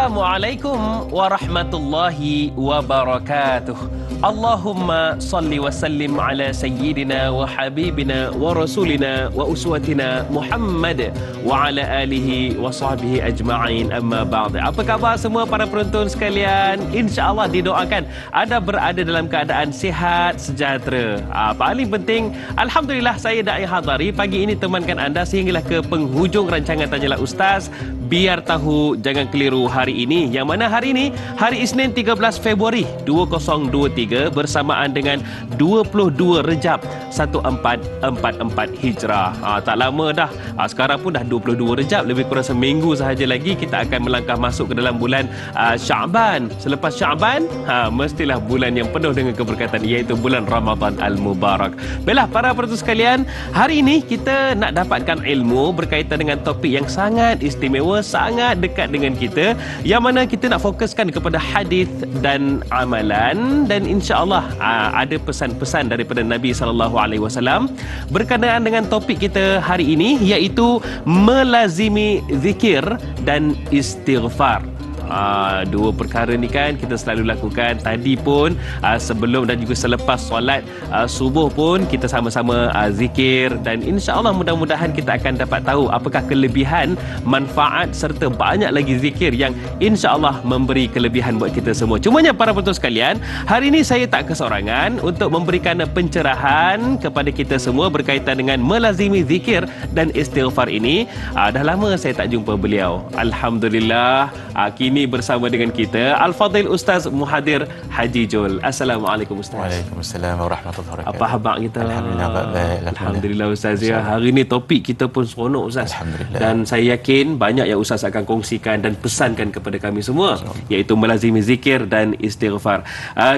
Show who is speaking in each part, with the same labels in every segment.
Speaker 1: Assalamualaikum warahmatullahi wabarakatuh. Allahumma salli wa sallim ala sayyidina wa habibina wa rasulina wa uswatina Muhammad wa ala alihi wa sahbihi ajma'in, amma ba'd. Apa khabar semua para penonton sekalian? InsyaAllah didoakan anda berada dalam keadaan sihat, sejahtera. Paling penting, Alhamdulillah saya Da'i Hadari pagi ini temankan anda sehinggalah ke penghujung rancangan Tanyalah Ustaz. Biar tahu, jangan keliru hari ini. Yang mana hari ini, hari Isnin 13 Februari 2023 bersamaan dengan 22 Rejab 1444 Hijrah. Tak lama dah. Sekarang pun dah 22 Rejab, lebih kurang seminggu sahaja lagi kita akan melangkah masuk ke dalam bulan Syaban. Selepas Syaban, mestilah bulan yang penuh dengan keberkatan, iaitu bulan Ramadan Al-Mubarak. Baiklah para penonton sekalian, hari ini kita nak dapatkan ilmu berkaitan dengan topik yang sangat istimewa, sangat dekat dengan kita, yang mana kita nak fokuskan kepada hadis dan amalan, dan insya-Allah ada pesan-pesan daripada Nabi SAW berkenaan dengan topik kita hari ini, iaitu melazimi zikir dan istighfar. Dua perkara ni kan kita selalu lakukan. Tadi pun sebelum dan juga selepas solat subuh pun kita sama-sama zikir, dan insya-Allah mudah-mudahan kita akan dapat tahu apakah kelebihan, manfaat serta banyak lagi zikir yang insya-Allah memberi kelebihan buat kita semua. Cumanya para penonton sekalian, hari ini saya tak kesorangan untuk memberikan pencerahan kepada kita semua berkaitan dengan melazimi zikir dan istighfar ini. Dah lama saya tak jumpa beliau. Alhamdulillah, kini bersama dengan kita Al-Fadhil Ustaz Muhadir Haji Jul. Assalamualaikum Ustaz.
Speaker 2: Waalaikumsalam warahmatullahi wabarakatuh.
Speaker 1: Apa khabar kita?
Speaker 2: Alhamdulillah baik.
Speaker 1: Alhamdulillah Ustaz ya. Hari ni topik kita pun seronok Ustaz.
Speaker 2: Alhamdulillah.
Speaker 1: Dan saya yakin banyak yang Ustaz akan kongsikan dan pesankan kepada kami semua, iaitu melazimi zikir dan istighfar.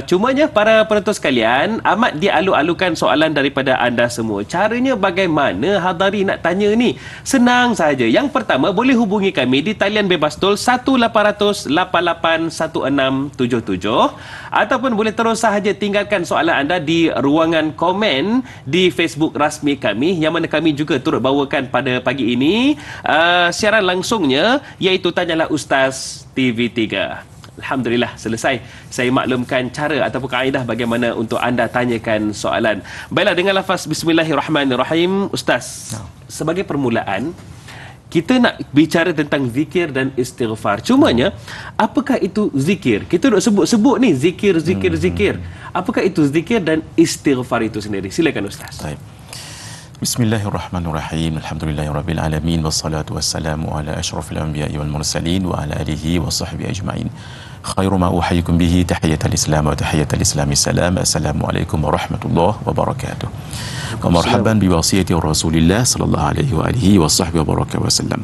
Speaker 1: Cumanya para penonton sekalian, amat dialu-alukan soalan daripada anda semua. Caranya bagaimana Hadari nak tanya ni? Senang saja. Yang pertama, boleh hubungi kami di talian bebas tol 1-800-88-1677, ataupun boleh terus sahaja tinggalkan soalan anda di ruangan komen di Facebook rasmi kami, yang mana kami juga turut bawakan pada pagi ini siaran langsungnya, iaitu Tanyalah Ustaz TV3. Alhamdulillah, selesai saya maklumkan cara ataupun kaedah bagaimana untuk anda tanyakan soalan. Baiklah, dengan lafaz Bismillahirrahmanirrahim, Ustaz, sebagai permulaan kita nak bicara tentang zikir dan istighfar. Cumanya, apakah itu zikir? Kita nak sebut-sebut ni zikir. Apakah itu zikir dan istighfar itu sendiri? Silakan Ustaz.
Speaker 2: Baik. Bismillahirrahmanirrahim. Alhamdulillahirabbil alamin, wassalatu wassalamu ala asyrafil anbiya'i wal mursalin wa ala alihi wa sahbihi ajma'in. Khairu ma uhayyikum bihi tahiyatul islam wa tahiyatul islami salam. Assalamualaikum warahmatullahi wabarakatuh. Wa marhaban bi wasiyati Rasulillah sallallahu alaihi wa alihi wa sahbihi wasallam.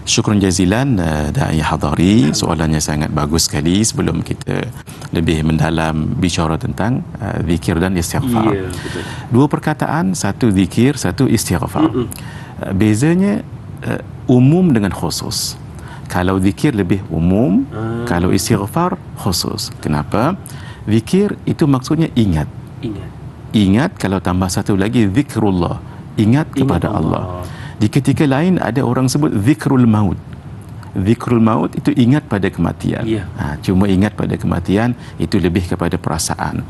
Speaker 2: Syukran jazilan Da'i Hadari, soalannya sangat bagus sekali. Sebelum kita lebih mendalam bicara tentang zikir dan istighfar. Ya, betul. Dua perkataan, satu zikir, satu istighfar. Bezanya umum dengan khusus. Kalau zikir lebih umum, kalau istighfar khusus. Kenapa? Zikir itu maksudnya ingat. Ingat, kalau tambah satu lagi zikrullah, ingat kepada Allah. Di ketika lain ada orang sebut zikrul maut. Zikrul maut itu ingat pada kematian. Cuma ingat pada kematian itu lebih kepada perasaan.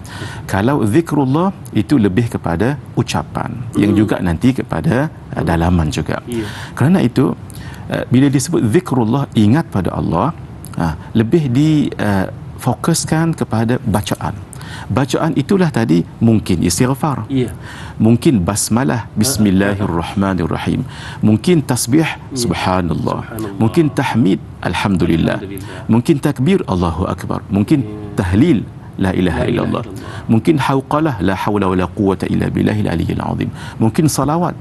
Speaker 2: Kalau zikrullah itu lebih kepada ucapan, yang juga nanti kepada dalaman juga. Kerana itu bila disebut zikrullah, ingat pada Allah, lebih difokuskan kepada bacaan. Bacaan itulah tadi mungkin istighfar, mungkin basmalah, bismillahirrahmanirrahim, mungkin tasbih, subhanallah, mungkin tahmid, alhamdulillah, mungkin takbir, Allahu akbar, mungkin tahlil, la ilaha illallah, mungkin hauqalah, la hawla wala quwwata illa billahil aliyyil azim, mungkin salawat,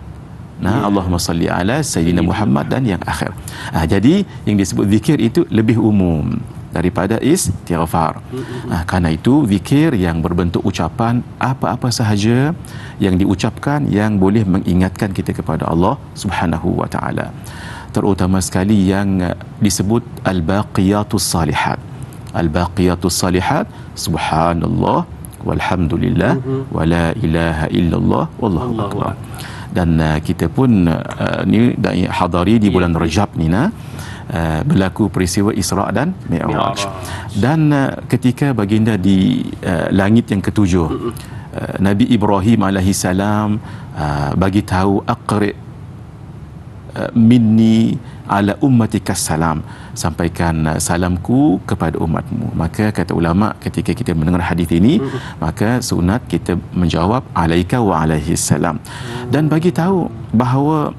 Speaker 2: Allahumma salli ala sayyidina Muhammad, dan yang akhir. Jadi yang disebut zikir itu lebih umum daripada istighfar. Karena itu zikir yang berbentuk ucapan, apa-apa sahaja yang diucapkan yang boleh mengingatkan kita kepada Allah Subhanahu wa taala. Terutama sekali yang disebut al-baqiyatus salihat. Al-baqiyatus salihat, subhanallah walhamdulillah wala ilaha illallah wallahu akbar. Dan kita pun ni Da'i Hadari di bulan Rajab ni berlaku peristiwa Isra' dan Mi'raj. Dan ketika baginda di langit yang ketujuh, Nabi Ibrahim alaihissalam bagi tahu aqri minni ala ummatika salam, sampaikan salamku kepada umatmu. Maka kata ulama, ketika kita mendengar hadis ini, maka sunat kita menjawab alaika wa alaihis salam, dan bagi tahu bahawa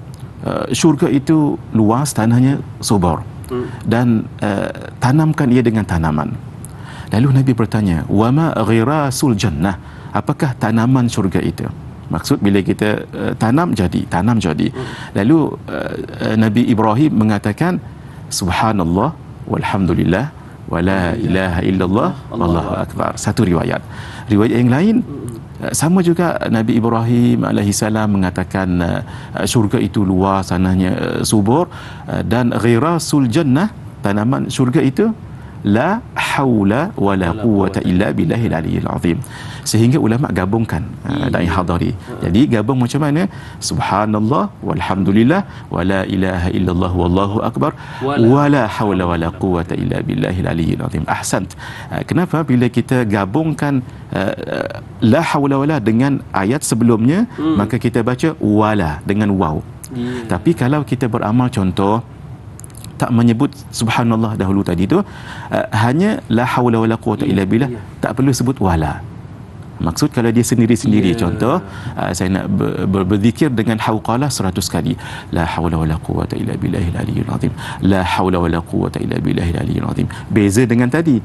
Speaker 2: syurga itu luas, tanahnya subur, dan tanamkan ia dengan tanaman. Lalu Nabi bertanya, wa ma ghirasul jannah, apakah tanaman syurga itu? Maksud bila kita tanam jadi. Lalu Nabi Ibrahim mengatakan subhanallah walhamdulillah wala ilaha illallah wallahu akbar. Satu riwayat. Riwayat yang lain sama juga, Nabi Ibrahim alaihissalam mengatakan syurga itu luas, tanahnya subur, dan ghirasul jannah, tanaman syurga itu la haula wala quwwata illa billahil aliyyil azim. Sehingga ulama gabungkan dai hadari. Jadi gabung macam mana? Subhanallah walhamdulillah wala ilaha illallah wallahu akbar wala haula wala quwwata illa billahil aliyyil azim. Ahsant. Kenapa bila kita gabungkan la haula wala dengan ayat sebelumnya, maka kita baca wala dengan waw. Tapi kalau kita beramal, contoh tak menyebut subhanallah dahulu tadi tu, hanya la haula wala quwwata illa billah, tak perlu sebut wala. Maksud kalau dia sendiri-sendiri, contoh saya nak berzikir dengan hauqalah 100 kali, la haula wala quwwata illa billahil aliyyil azim, la haula wala quwwata illa billahil aliyyil azim. Beza dengan tadi.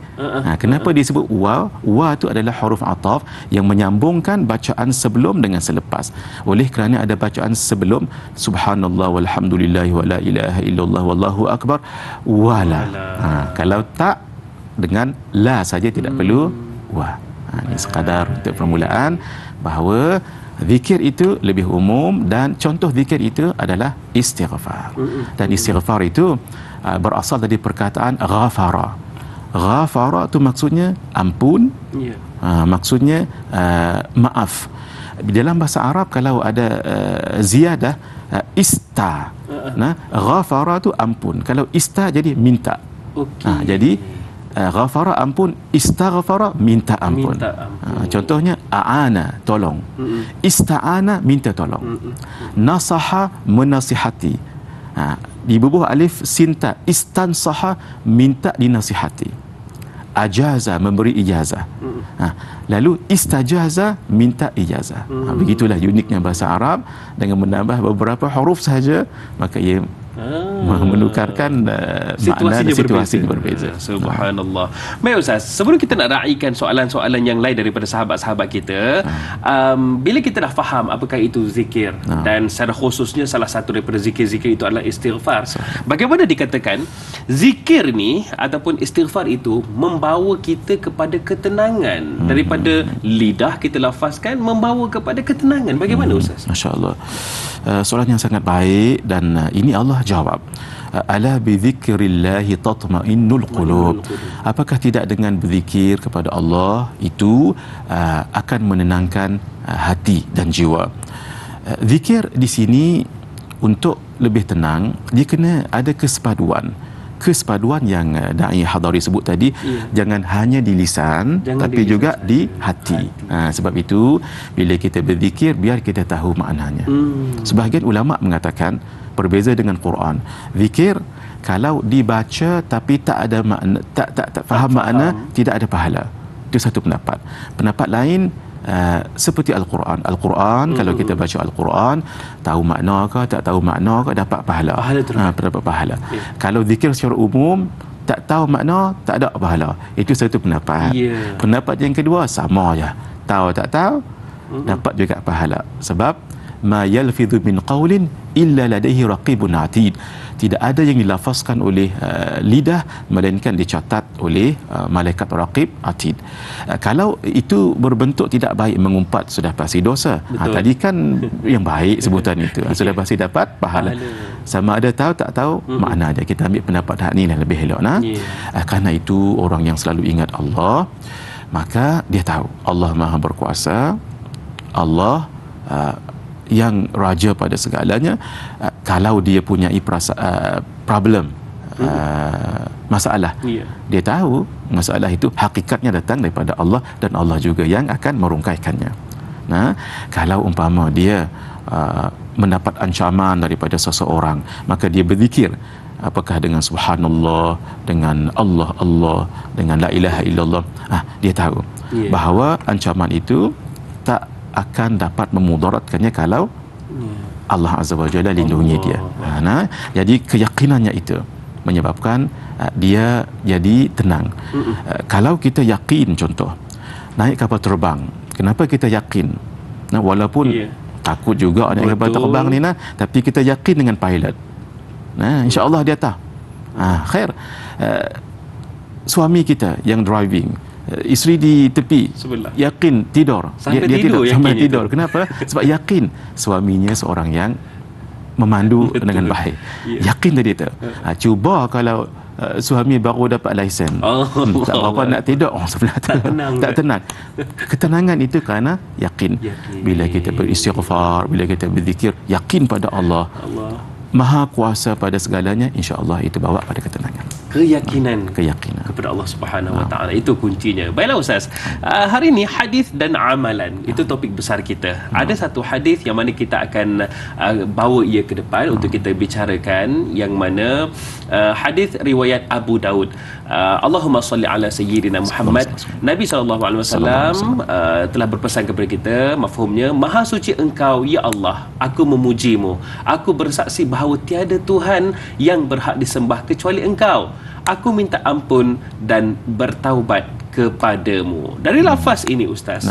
Speaker 2: Kenapa disebut wa? Wa itu adalah huruf ataf yang menyambungkan bacaan sebelum dengan selepas. Oleh kerana ada bacaan sebelum subhanallah walhamdulillah wala ilaha illallah wallahu akbar wala. Kalau tak, dengan la saja, tidak perlu wa. Ini sekadar untuk permulaan bahawa zikir itu lebih umum, dan contoh zikir itu adalah istighfar. Dan istighfar itu berasal dari perkataan ghafara. Ghafara itu maksudnya ampun, maksudnya maaf. Dalam bahasa Arab kalau ada ziyadah ista, ghafara itu ampun, kalau ista jadi minta. Jadi ghafara ampun, istaghfara minta ampun. Contohnya aana tolong, ista'ana minta tolong, nasaha menasihati, di bawah alif sinta, istansaha minta dinasihati, ajaza memberi ijazah, lalu istajaza minta ijazah. Begitulah uniknya bahasa Arab, dengan menambah beberapa huruf sahaja, maka ia menukarkan situasinya berbeza.
Speaker 1: Subhanallah. Baik Ustaz, sebelum kita nak raikan soalan-soalan yang lain daripada sahabat-sahabat kita, bila kita dah faham apakah itu zikir, dan secara khususnya salah satu daripada zikir-zikir itu adalah istighfar, bagaimana dikatakan zikir ni ataupun istighfar itu membawa kita kepada ketenangan, daripada lidah kita lafazkan membawa kepada ketenangan. Bagaimana Ustaz?
Speaker 2: Masya-Allah. Soalan yang sangat baik, dan ini Allah jawab. Ala bi dzikrillahi tatma'innul qulub. Apakah tidak dengan berzikir kepada Allah itu akan menenangkan hati dan jiwa. Zikir di sini untuk lebih tenang, dia kena ada kesepaduan yang dai hadari sebut tadi. Jangan hanya di lisan, tapi juga di hati. Sebab itu bila kita berzikir, biar kita tahu maknanya. Sebahagian ulama mengatakan berbeza dengan Quran. Zikir kalau dibaca tapi tak ada makna, tak faham makna, tidak ada pahala. Itu satu pendapat. Pendapat lain, seperti Al-Quran. Kalau kita baca Al-Quran, tahu makna ke, tak tahu makna ke, dapat pahala. Dapat pahala. Kalau zikir secara umum, tak tahu makna, tak ada pahala. Itu satu pendapat. Pendapat yang kedua, sama je. Tahu tak tahu, dapat juga pahala. Sebab ma yalfidhu min qawlin illa ladaihi raqibun atid. Tidak ada yang dilafazkan oleh lidah melainkan dicatat oleh malaikat raqib atid. Kalau itu berbentuk tidak baik, mengumpat, sudah pasti dosa. Tadi kan yang baik sebutan itu, sudah pasti dapat pahala. Sama ada tahu tak tahu, makna dia. Kita ambil pendapat hak ni lebih elok. Karena itu orang yang selalu ingat Allah, maka dia tahu Allah Maha Berkuasa, Allah yang raja pada segalanya. Kalau dia punya problem, masalah. Dia tahu masalah itu hakikatnya datang daripada Allah dan Allah juga yang akan merungkaikannya. Nah, kalau umpama dia mendapat ancaman daripada seseorang, maka dia berzikir, apakah dengan subhanallah, dengan Allah, dengan la ilaha illallah, dia tahu bahawa ancaman itu tak akan dapat memudaratkannya kalau Allah Azza wa Jalla lindungi dia. Nah, jadi keyakinannya itu menyebabkan dia jadi tenang. Kalau kita yakin, contoh naik kapal terbang, kenapa kita yakin? Nah, walaupun takut juga naik kapal terbang ni, tapi kita yakin dengan pilot. Nah, insya-Allah dia tahu. Khair. Suami kita yang driving, isteri di tepi yakin tidur, dia tidur sampai tidur. Kenapa? Sebab yakin suaminya seorang yang memandu dengan baik. Yakin tadi tu. Cuba kalau suami baru dapat lesen, tak berapa nak tidur, sebelah tu tak tenang. Ketenangan itu kerana yakin. Bila kita beristighfar, bila kita berzikir, yakin pada Allah Maha kuasa pada segalanya, insya-Allah itu bawa pada ketenangan. Keyakinan
Speaker 1: kepada Allah Subhanahu Wa Taala, itu kuncinya. Baiklah Ustaz, hari ini hadis dan amalan itu topik besar kita. Ada satu hadis yang mana kita akan bawa ia ke depan untuk kita bicarakan, yang mana hadis riwayat Abu Daud. Allahumma salli ala sayyidina Muhammad. Nabi SAW telah berpesan kepada kita, mafhumnya, maha suci engkau ya Allah, aku memujimu, aku bersaksi bahawa tiada Tuhan yang berhak disembah kecuali engkau. Aku minta ampun dan bertaubat kepadamu. Dari lafaz ini Ustaz,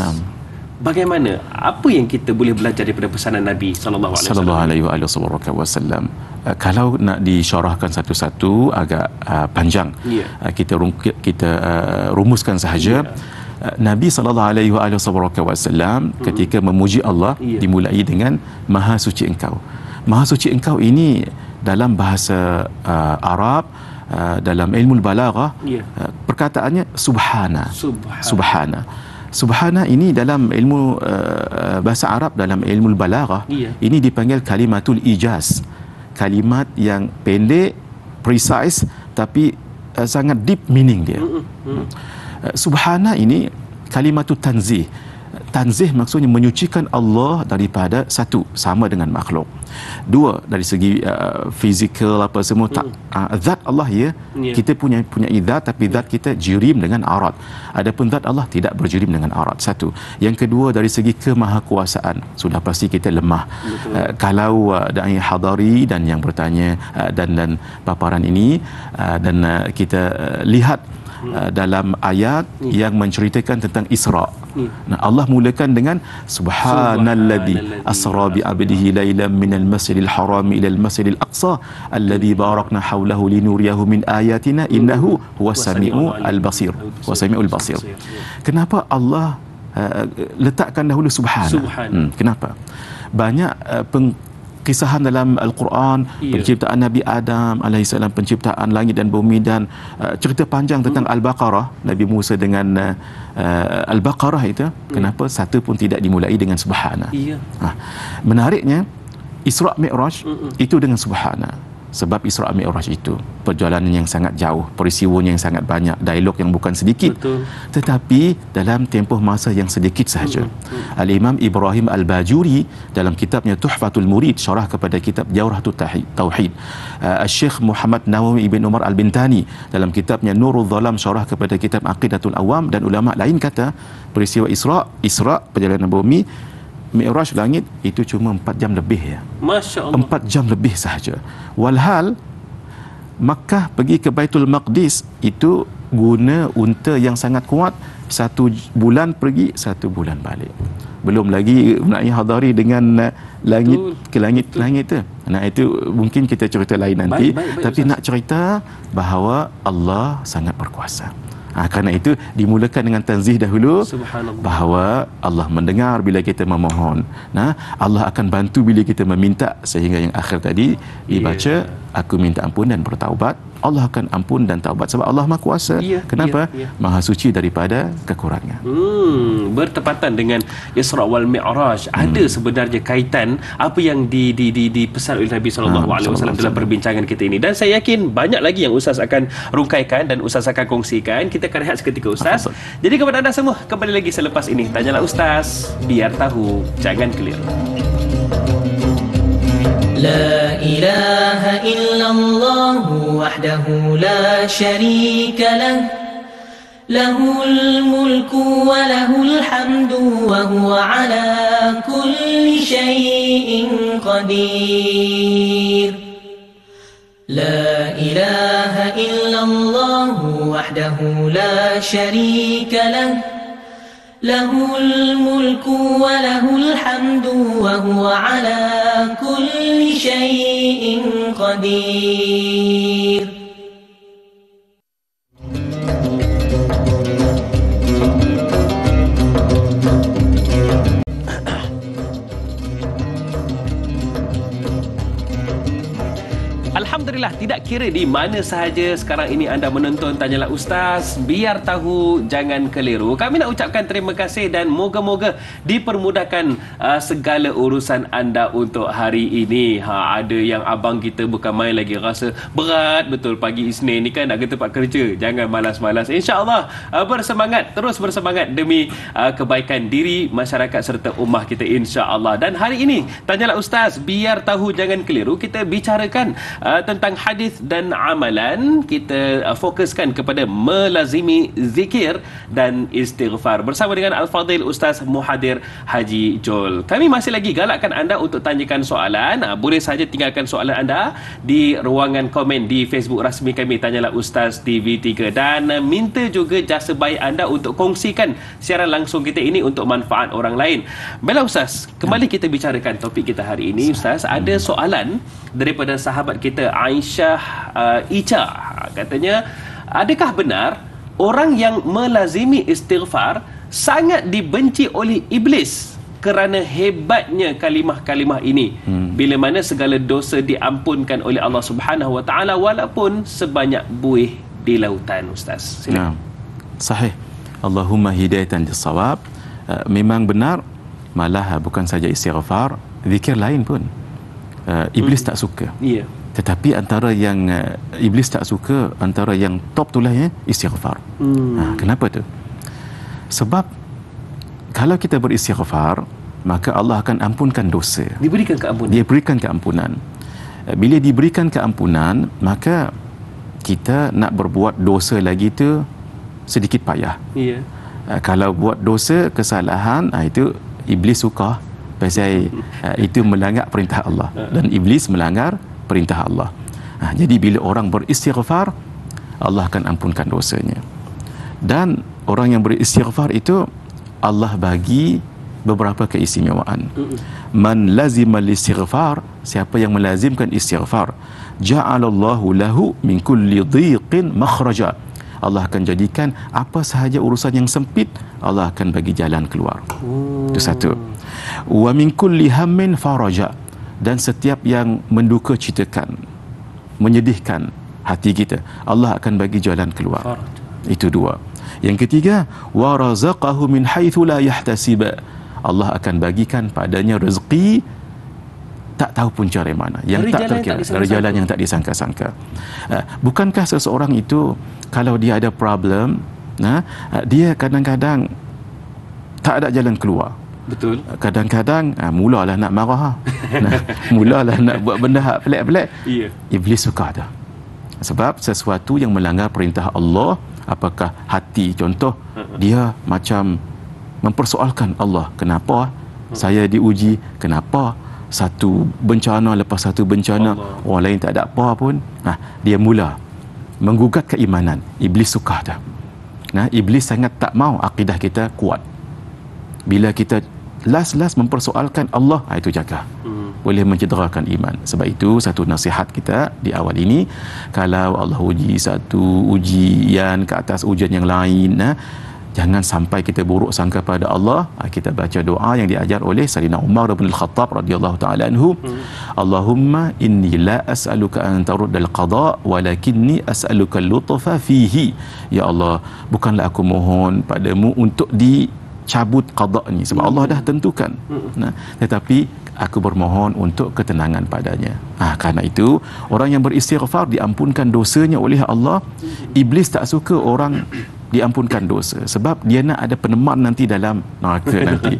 Speaker 1: bagaimana, apa yang kita boleh belajar daripada pesanan Nabi sallallahu alaihi wasallam? Kalau nak disyarahkan satu-satu agak panjang. Kita rumuskan sahaja. Nabi sallallahu alaihi wasallam ketika memuji Allah dimulai dengan maha suci engkau. Maha suci engkau ini dalam bahasa Arab, dalam ilmu balaghah, perkataannya subhana. Subhana ini dalam ilmu bahasa Arab, dalam ilmu balaghah, ini dipanggil kalimatul ijaz. Kalimat yang pendek, precise, tapi sangat deep meaning dia. Subhana ini kalimatul tanzih. Tanzih maksudnya menyucikan Allah daripada satu, sama dengan makhluk. Dua, dari segi fizikal apa semua, zat Allah kita punya zat, tapi zat kita jirim dengan arat. Adapun zat Allah tidak berjirim dengan arat. Satu. Yang kedua, dari segi kemahakuasaan, sudah pasti kita lemah. Kalau dai hadari dan yang bertanya dan paparan ini, dan kita lihat dalam ayat yang menceritakan tentang Isra. Nah, Allah mulakan dengan subhanalladzi asra bi 'abdihi lailan minal masjidil haram ila al masjidil aqsa alladzi barakna hawlahu linuriyahu min ayatina innahu huwas samiul basir. Wasamiul basir. Kenapa Allah letakkan dahulu subhana? Kenapa? Banyak kisahan dalam Al-Quran, penciptaan Nabi Adam alaihissalam, penciptaan langit dan bumi, dan cerita panjang tentang Al-Baqarah, Nabi Musa dengan Al-Baqarah itu, kenapa satu pun tidak dimulai dengan subhana? Menariknya, Isra' Mi'raj itu dengan subhana. Sebab Isra' Mi'raj itu perjalanan yang sangat jauh, peristiwanya yang sangat banyak, dialog yang bukan sedikit. Tetapi dalam tempoh masa yang sedikit sahaja. Al-Imam Ibrahim Al-Bajuri dalam kitabnya Tuhfatul Murid, syarah kepada kitab Jawharatul Tauhid. Syekh Muhammad Nawawi Ibn Umar Al-Bintani dalam kitabnya Nurul Zalam, syarah kepada kitab Aqidatul Awam, dan ulama lain kata peristiwa Isra' perjalanan bumi, Mi'raj langit itu cuma 4 jam lebih ya. Masya Allah. 4 jam lebih sahaja. Walhal Makkah pergi ke Baitul Maqdis itu guna unta yang sangat kuat, 1 bulan pergi, 1 bulan balik. Belum lagi nak hadari dengan langit ke langit tu. Nah, itu mungkin kita cerita lain nanti. Tapi nak cerita bahawa Allah sangat berkuasa. Kerana itu dimulakan dengan tanzih dahulu, bahawa Allah mendengar bila kita memohon. Nah, Allah akan bantu bila kita meminta, sehingga yang akhir tadi dibaca
Speaker 2: aku minta ampun dan bertaubat, Allah akan ampun dan taubat sebab Allah Maha Kuasa. Kenapa? Maha suci daripada kekurangan.
Speaker 1: Bertepatan dengan Isra wal Mi'raj, ada sebenarnya kaitan apa yang dipesan oleh Nabi SAW dalam perbincangan kita ini, dan saya yakin banyak lagi yang Ustaz akan rungkaikan dan Ustaz akan kongsikan. Kita akan rehat seketika Ustaz. Jadi kepada anda semua, kembali lagi selepas ini Tanyalah Ustaz, biar tahu jangan keliru.
Speaker 3: لا إله إلا الله وحده لا شريك له له الملك وله الحمد وهو على كل شيء قدير لا إله إلا الله وحده لا شريك له له الملك وله الحمد وهو على كل شيء قدير.
Speaker 1: Alhamdulillah, tidak kira di mana sahaja sekarang ini anda menonton Tanyalah Ustaz, biar tahu jangan keliru. Kami nak ucapkan terima kasih dan moga-moga dipermudahkan segala urusan anda untuk hari ini. Ada yang abang kita bukan main lagi rasa berat betul pagi Isnin ni kan, nak ke tempat kerja. Jangan malas-malas. InsyaAllah bersemangat, terus bersemangat demi kebaikan diri, masyarakat serta ummah kita insyaAllah. Dan hari ini Tanyalah Ustaz, biar tahu jangan keliru, kita bicarakan tentang hadis dan amalan. Kita fokuskan kepada melazimi zikir dan istighfar bersama dengan Al-Fadhil Ustaz Muhadir Haji Jol. Kami masih lagi galakkan anda untuk tanyakan soalan. Boleh saja tinggalkan soalan anda di ruangan komen di Facebook rasmi kami Tanyalah Ustaz TV3, dan minta juga jasa baik anda untuk kongsikan siaran langsung kita ini untuk manfaat orang lain. Baiklah Ustaz, kembali kita bicarakan topik kita hari ini. Ustaz, ada soalan daripada sahabat kita Aisyah Ica. Katanya, adakah benar orang yang melazimi istighfar sangat dibenci oleh iblis kerana hebatnya kalimah-kalimah ini, bila mana segala dosa diampunkan oleh Allah Subhanahu Wa Taala walaupun sebanyak buih di lautan? Ustaz, silakan.
Speaker 2: Sahih. Allahumma hidayatan lis-shawab. Memang benar, malah bukan saja istighfar, zikir lain pun iblis tak suka. Tetapi antara yang iblis tak suka, antara yang top tu lah istighfar. Kenapa tu? Sebab kalau kita beristighfar, maka Allah akan ampunkan dosa.
Speaker 1: Diberikan keampunan.
Speaker 2: Dia berikan keampunan. Bila diberikan keampunan, maka kita nak berbuat dosa lagi tu sedikit payah. Kalau buat dosa, kesalahan, itu iblis suka. Pasal itu melanggar perintah Allah, dan iblis melanggar perintah Allah. Jadi bila orang beristighfar, Allah akan ampunkan dosanya. Dan orang yang beristighfar itu Allah bagi beberapa keistimewaan. Man lazima istighfar, siapa yang melazimkan istighfar, ja'alallahu lahu min kulli dhiqin makhraja. Allah akan jadikan apa sahaja urusan yang sempit, Allah akan bagi jalan keluar. Itu satu. Wa min kulli hammin faraja, dan setiap yang menduka citakan, menyedihkan hati kita, Allah akan bagi jalan keluar. Itu dua. Yang ketiga, wa razaqahu min haitsu la yahtasib. Allah akan bagikan padanya rezeki tak tahu pun cara mana, yang tak terkira, dari jalan yang tak disangka-sangka. Bukankah seseorang itu kalau dia ada problem, dia kadang-kadang tak ada jalan keluar?
Speaker 1: Betul.
Speaker 2: Kadang-kadang mulalah nak marah, mulalah nak buat benda pelik-pelik. Iblis suka dah. Sebab sesuatu yang melanggar perintah Allah, apakah hati, contoh, dia macam mempersoalkan Allah, kenapa saya diuji, kenapa satu bencana lepas satu bencana, orang lain tak ada apa pun. Dia mula menggugat keimanan. Iblis suka dah. Iblis sangat tak mau akidah kita kuat. Bila kita last mempersoalkan Allah, itu jaga, boleh mencederakan iman. Sebab itu satu nasihat kita di awal ini, kalau Allah uji satu ujian ke atas ujian yang lain, jangan sampai kita buruk sangka pada Allah. Kita baca doa yang diajar oleh Sayyidina Umar bin Al-Khattab radhiyallahu taala anhu. Allahumma inni la as'aluka an taruddal qada walakinni as'aluka al-lutfa fihi. Ya Allah, bukanlah aku mohon padamu untuk dicabut qada ni sebab Allah dah tentukan. Nah, tetapi aku bermohon untuk ketenangan padanya. Karena itu orang yang beristighfar diampunkan dosanya oleh Allah. Iblis tak suka orang diampunkan dosa sebab dia nak ada peneman nanti dalam neraka nanti.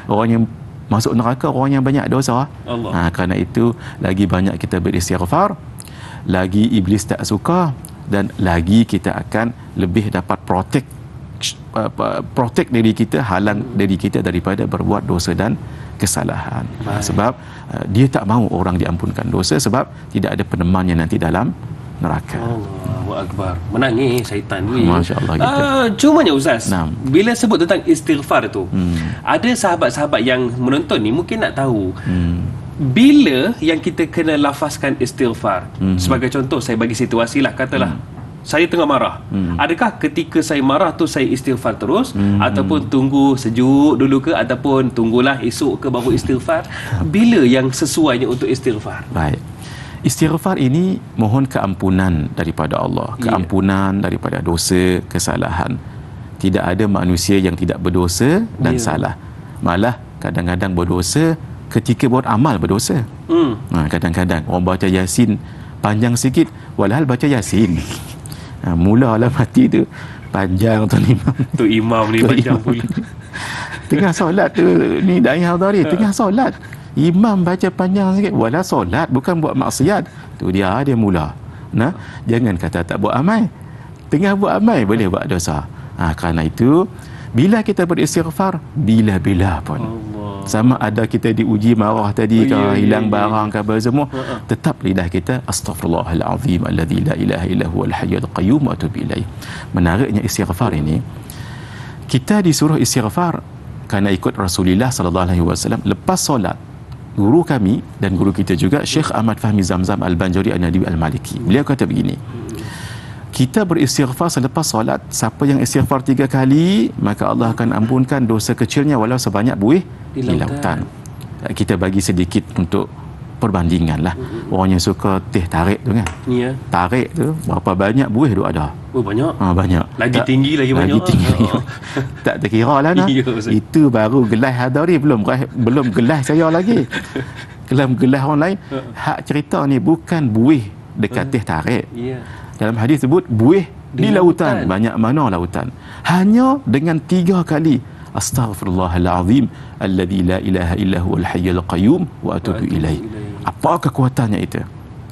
Speaker 2: Orang yang masuk neraka orang yang banyak dosa. Kerana itu lagi banyak kita beristighfar, lagi iblis tak suka, dan lagi kita akan lebih dapat protect diri kita, halang diri kita daripada berbuat dosa dan kesalahan. Sebab dia tak mahu orang diampunkan dosa sebab tidak ada penemannya nanti dalam neraka.
Speaker 1: Allahu Akbar. Menangis syaitan ni.
Speaker 2: Masya-Allah gitu.
Speaker 1: Cumanya Ustaz, bila sebut tentang istighfar tu, ada sahabat-sahabat yang menonton ni mungkin nak tahu bila yang kita kena lafazkan istighfar. Sebagai contoh, saya bagi situasi lah, katalah saya tengah marah. Adakah ketika saya marah tu saya istighfar terus, ataupun tunggu sejuk dulu ke, ataupun tunggulah esok ke baru istighfar? Bila yang sesuainya untuk istighfar?
Speaker 2: Baik. Istighfar ini mohon keampunan daripada Allah, keampunan daripada dosa, kesalahan. Tidak ada manusia yang tidak berdosa dan salah. Malah kadang-kadang berdosa ketika buat amal berdosa. Kadang-kadang orang baca Yasin panjang sikit, walhal baca Yasin. Mulalah mati tu panjang tu imam.
Speaker 1: Tu imam ni panjang pula.
Speaker 2: Tengah solat tu ni dai hadari, tengah solat imam baca panjang sikit, wala solat, bukan buat maksiat. Tu dia mula. Nah, jangan kata tak buat amal. Tengah buat amal boleh buat dosa. Kerana itu bila kita beristighfar bila-bila pun, sama ada kita diuji marah tadi ke, hilang barang ke apa semua, tetap lidah kita astaghfirullahalazim alladzi la ilaha illa huwal hayyul qayyum wa atubu ilaih. Menariknya istighfar ini, kita disuruh istighfar kerana ikut Rasulullah sallallahu alaihi wasallam. Lepas solat, guru kami dan guru kita juga Syekh Ahmad Fahmi Zamzam Al-Banjari An-Nadawi Al-Maliki, beliau kata begini, kita beristighfar selepas solat, siapa yang istighfar 3 kali maka Allah akan ampunkan dosa kecilnya walau sebanyak buih di lautan. Kita bagi sedikit untuk perbandingan lah. Orang yang suka teh tarik tu kan, tarik tu berapa banyak buih tu ada?
Speaker 1: Banyak.
Speaker 2: Banyak.
Speaker 1: Lagi tinggi lagi banyak.
Speaker 2: Tak terkira lah nah. Itu baru gelas hadari, belum gelas saya lagi. Gelas orang lain. Hak cerita ni bukan buih dekat teh tarik. Dalam hadis sebut buih di lautan. Banyak mana lautan? Hanya dengan 3 kali astaghfirullahalazim alladzi la ilaha illa huwal hayyul qayyum wa atubu ilaih. Apa kekuatannya itu?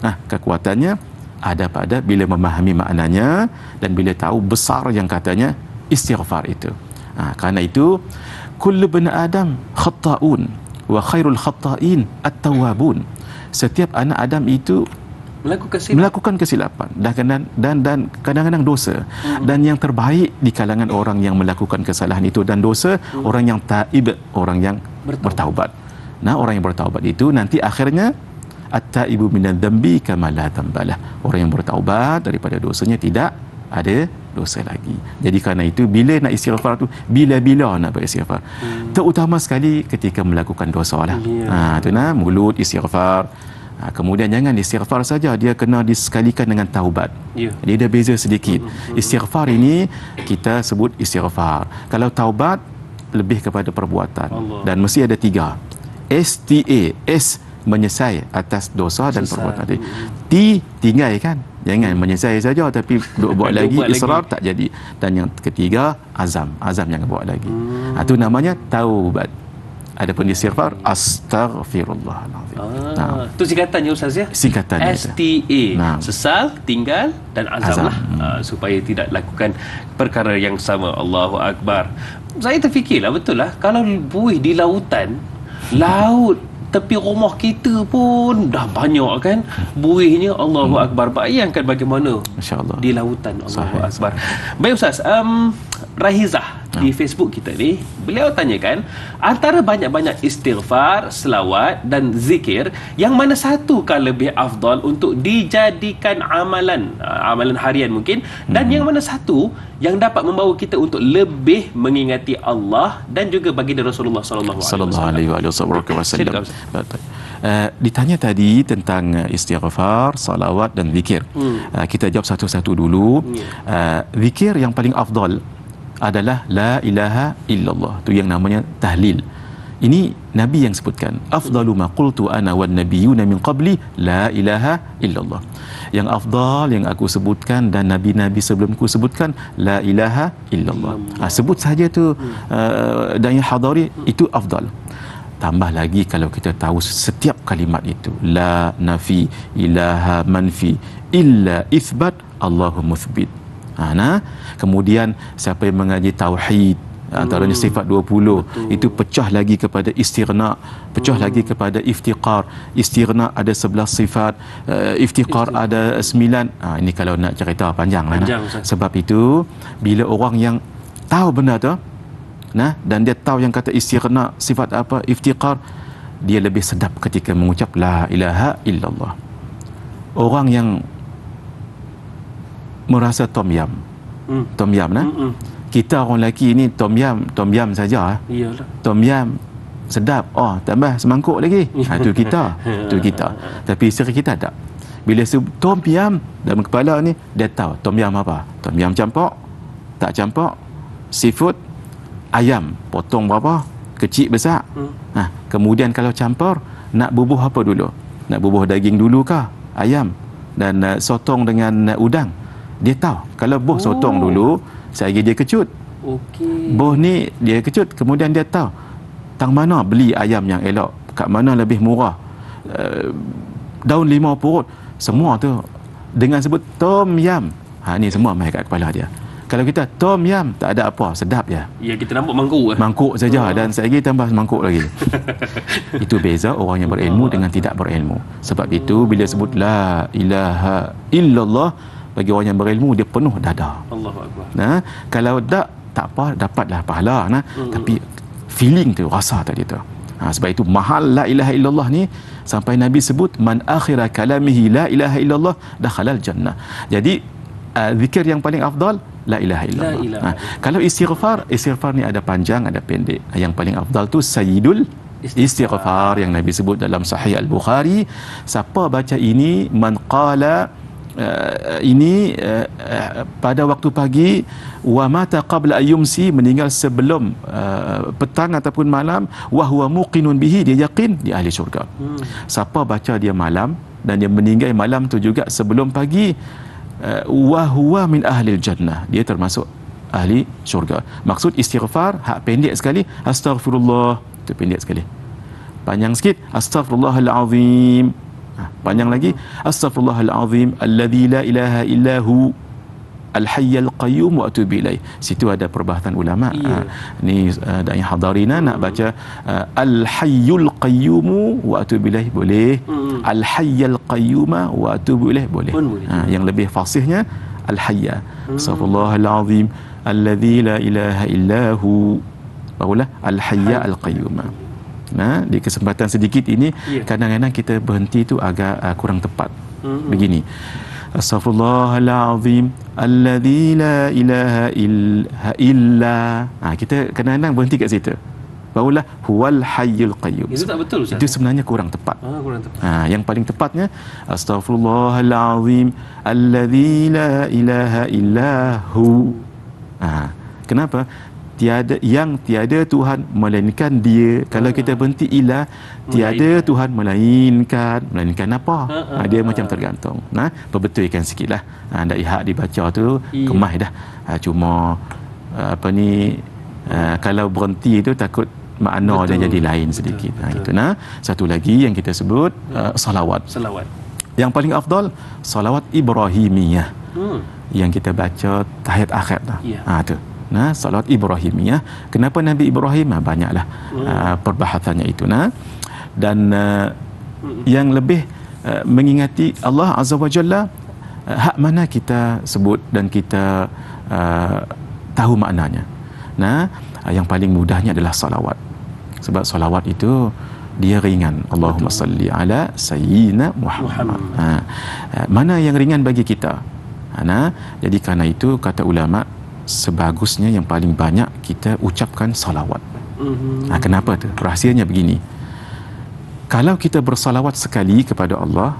Speaker 2: Kekuatannya ada pada bila memahami maknanya dan bila tahu besar yang katanya istighfar itu. Kerana itu kullu bani adam khata'un wa khairul khata'in at-tawwabun. Setiap anak Adam itu melakukan kesilapan dan kadang-kadang dosa. Dan yang terbaik di kalangan orang yang melakukan kesalahan itu dan dosa, orang yang taib, orang yang bertaubat. Orang yang bertaubat itu nanti akhirnya at-taibu minadz-dzambi kama la dzambalah. Orang yang bertaubat daripada dosanya tidak ada dosa lagi. Jadi kerana itu bila nak istighfar tu bila-bila nak beristighfar. Terutama sekali ketika melakukan dosa lah. Tu mulut istighfar. Kemudian jangan istighfar saja, dia kena disekalikan dengan taubat. Dia ada beza sedikit. Istighfar ini kita sebut istighfar. Kalau taubat lebih kepada perbuatan. Dan mesti ada 3. STA, S menyesal atas dosa dan perbuatan. T tinggalkan. Jangan menyesal saja tapi buat lagi, israr tak jadi. Dan yang ketiga azam jangan buat lagi. Itu namanya taubat. Adapun istighfar astaghfirullahalazim.
Speaker 1: Tu singkatannya Ustaz ya?
Speaker 2: Singkatannya
Speaker 1: STA. Sesal, tinggal dan azam lah. Supaya tidak lakukan perkara yang sama. Allahu Akbar. Saya terfikirlah, betul lah, kalau buih di lautan, laut tepi rumah kita pun dah banyak kan buihnya. Allahu Akbar. Bayangkan bagaimana di lautan. Allahu Akbar. Baik Ustaz, Rahizah, di Facebook kita ni, beliau tanyakan antara banyak-banyak istighfar, selawat dan zikir, yang mana satukah lebih afdal untuk dijadikan amalan harian mungkin, dan yang mana satu yang dapat membawa kita untuk lebih mengingati Allah dan juga baginda Rasulullah sallallahu alaihi wasallam.
Speaker 2: Ditanya tadi tentang istighfar, salawat dan zikir. Kita jawab satu-satu dulu. Zikir yang paling afdal adalah la ilaha illallah, tu yang namanya tahlil. Ini Nabi yang sebutkan, afdalu ma qultu ana wan nabiyyuna min qabli la ilaha illallah. Yang afdal yang aku sebutkan dan nabi-nabi sebelumku sebutkan la ilaha illallah. Sebut saja tu dan yang hadari itu afdal. Tambah lagi kalau kita tahu setiap kalimat itu, la nafi ilaha manfi illa ithbat Allahu muthbit. Kemudian siapa yang mengaji tauhid, antaranya sifat 20, itu pecah lagi kepada istighna, pecah lagi kepada iftiqar. Istighna ada 11 sifat, iftiqar ada 9. Ini kalau nak cerita panjang lah. Sebab itu bila orang yang tahu benda tu, dan dia tahu yang kata istighna sifat apa, iftiqar, dia lebih sedap ketika mengucap la ilaha illallah. Orang yang merasa tom yam, kita orang lelaki ni tom yam saja.
Speaker 1: Iyalah.
Speaker 2: Tom yam sedap, tambah semangkuk lagi. Itu kita. Tapi isteri kita tak. Bila sebut tom yam dalam kepala ni, dia tahu tom yam apa. Tom yam campur, tak campur, seafood, ayam potong berapa, kecil besar. Kemudian kalau campur, nak bubuh apa dulu? Nak bubuh daging dulu kah, ayam dan sotong dengan udang? Dia tahu. Kalau boh sotong dulu, saya dia kecut. Boh ni dia kecut, kemudian dia tahu tang mana beli ayam yang elok, kat mana lebih murah, daun limau purut, semua tu dengan sebut tom yam. Ni semua mai kat kepala dia. Kalau kita tom yam, tak ada apa, sedap je.
Speaker 1: Ya, kita nampak mangkuk.
Speaker 2: Mangkuk saja, dan saya lagi tambah mangkuk lagi. Itu beza orang yang berilmu dengan tidak berilmu. Sebab itu bila sebut la ilaha illallah, bagi orang yang berilmu dia penuh dada.
Speaker 1: Allahu akbar.
Speaker 2: Kalau tak apa, dapatlah pahala. Tapi feeling tu, rasa tadi tu. Sebab itu mahal la ilaha illallah ni, sampai Nabi sebut man akhira kalamihi la ilaha illallah dakhalal jannah. Jadi zikir yang paling afdal la ilaha illallah. Kalau istighfar ni ada panjang, ada pendek. Yang paling afdal tu sayyidul istighfar yang Nabi sebut dalam Sahih Al-Bukhari. Siapa baca ini, man qala ini pada waktu pagi, wa mata qabla ayyumsi, meninggal sebelum petang ataupun malam, wa huwa muqinun bihi, dia yakin di ahli syurga. Siapa baca dia malam dan dia meninggal malam tu juga sebelum pagi, wa huwa min ahli jannah, dia termasuk ahli syurga. Maksud istighfar hak pendek sekali, astaghfirullah, itu pendek sekali. Panjang sikit, astaghfirullahal azim. Panjang lagi, astaghfirullahalazim alladzi la ilaha illahu al-hayyul qayyum wa atubu ilaih. Situ ada perbahasan ulama. Ni dai hadarina nak baca al-hayyul qayyum wa atubu ilaih boleh, al-hayyul qayyum wa atubu ilaih boleh. Yang lebih fasihnya al-hayya, astaghfirullahalazim alladzi la ilaha illahu, barulah al-hayya al-qayyum. Di kesempatan sedikit ini, kadang-kadang kita berhenti tu agak kurang tepat. Begini, astaghfirullahalazim alladzi la ilaha illa. Kita kadang-kadang berhenti kat situ, barulah huwal hayyul qayyum.
Speaker 1: Itu tak betul, Ustaz.
Speaker 2: Itu sebenarnya kurang tepat.
Speaker 1: Kurang tepat.
Speaker 2: Yang paling tepatnya astaghfirullahalazim alladzi la ilaha illahu. Kenapa? Tiada Tuhan melainkan dia. Kalau kita berhenti ilah, tiada Tuhan melainkan apa? Dia macam tergantung. Perbetulkan sikitlah. Dak ihak dibaca tu kemah dah. Cuma kalau berhenti tu takut makna dia jadi lain sedikit. Itu. Satu lagi yang kita sebut salawat. Yang paling afdal salawat Ibrahimiyah. Yang kita baca tahiyat akhir tu. Salat Ibrahimiyah. Kenapa Nabi Ibrahim? Banyaklah perbahasannya itu. Dan yang lebih mengingati Allah Azza wa Jalla, hak mana kita sebut dan kita tahu maknanya. Nah, yang paling mudahnya adalah salawat. Sebab salawat itu dia ringan. Allahumma salli ala sayyidina Muhammad. Mana yang ringan bagi kita? Jadi kerana itu kata ulama, sebagusnya yang paling banyak kita ucapkan salawat. Kenapa tu? Rahsianya begini. Kalau kita bersalawat sekali kepada Allah,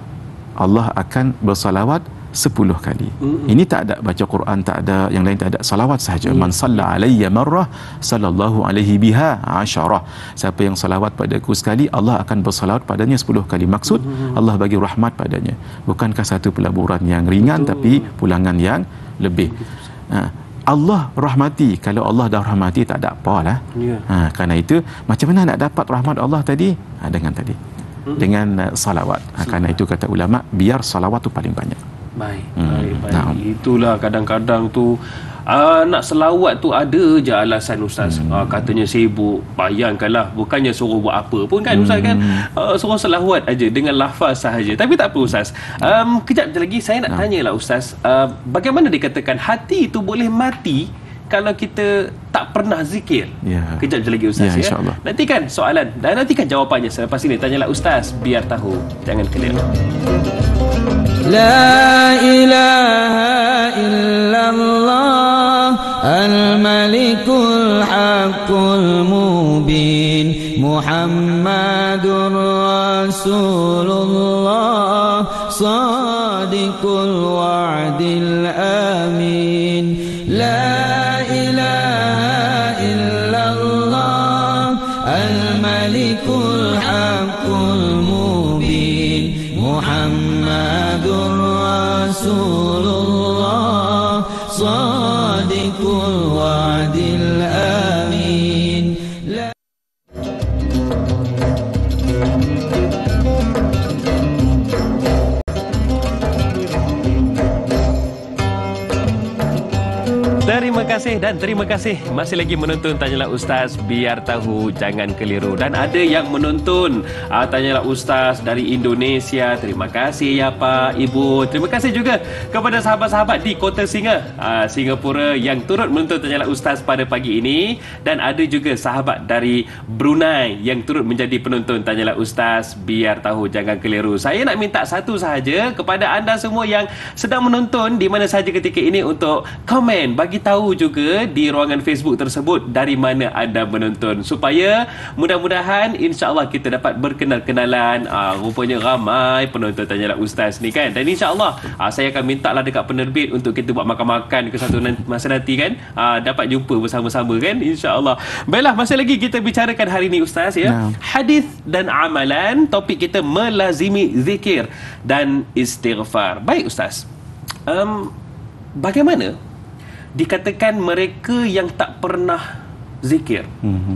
Speaker 2: Allah akan bersalawat 10 kali. Ini tak ada baca Quran, tak ada yang lain, tak ada, salawat sahaja. Man salla alayya marrah sallallahu alaihi biha 10. Siapa yang salawat padaku sekali, Allah akan bersalawat padanya 10 kali. Maksud Allah bagi rahmat padanya. Bukankah satu pelaburan yang ringan tapi pulangan yang lebih. Allah rahmati. Kalau Allah dah rahmati, tak ada apalah. Kerana itu, macam mana nak dapat rahmat Allah tadi? Dengan tadi, dengan salawat. Kerana itu kata ulama, biar salawat tu paling banyak.
Speaker 1: Baik. Itulah kadang-kadang tu nak selawat tu ada je alasan Ustaz. Katanya sibuk. Bayangkanlah, bukannya suruh buat apa pun kan Ustaz kan. Suruh selawat aja dengan lafaz sahaja. Tapi tak apa Ustaz. Kejap lagi saya nak tanyalah Ustaz, bagaimana dikatakan hati itu boleh mati kalau kita tak pernah zikir? Kejap lagi Ustaz, ya. Nantikan soalan dan nantikan jawapannya selepas ini. Tanyalah Ustaz, biar tahu. Jangan keliru.
Speaker 4: La ilaha illallah al-malikul haqqul mubin Muhammadur Rasulullah sadiqul wa'dil amin. La ilaha illallah al-malikul haqqul mubin Muhammadur Rasulullah sadiqul wa'dil amin.
Speaker 1: Terima kasih masih lagi menonton Tanyalah Ustaz, biar tahu jangan keliru. Dan ada yang menonton Tanyalah Ustaz dari Indonesia. Terima kasih ya Pak, Ibu. Terima kasih juga kepada sahabat-sahabat di Kota Singapura yang turut menonton Tanyalah Ustaz pada pagi ini. Dan ada juga sahabat dari Brunei yang turut menjadi penonton Tanyalah Ustaz, biar tahu jangan keliru. Saya nak minta satu sahaja kepada anda semua yang sedang menonton di mana sahaja ketika ini untuk komen, bagi tahu juga di ruangan Facebook tersebut dari mana anda menonton, supaya mudah-mudahan insya-Allah kita dapat berkenal-kenalan. Rupanya ramai penonton Tanyalah Ustaz ni kan. Dan insya-Allah saya akan mintalah dekat penerbit untuk kita buat makan-makan ke satu masa nanti kan. Dapat jumpa bersama-sama kan, insya-Allah. Baiklah, masih lagi kita bicarakan hari ini Ustaz, ya. Hadis dan amalan, topik kita melazimi zikir dan istighfar. Baik Ustaz, bagaimana dikatakan mereka yang tak pernah zikir?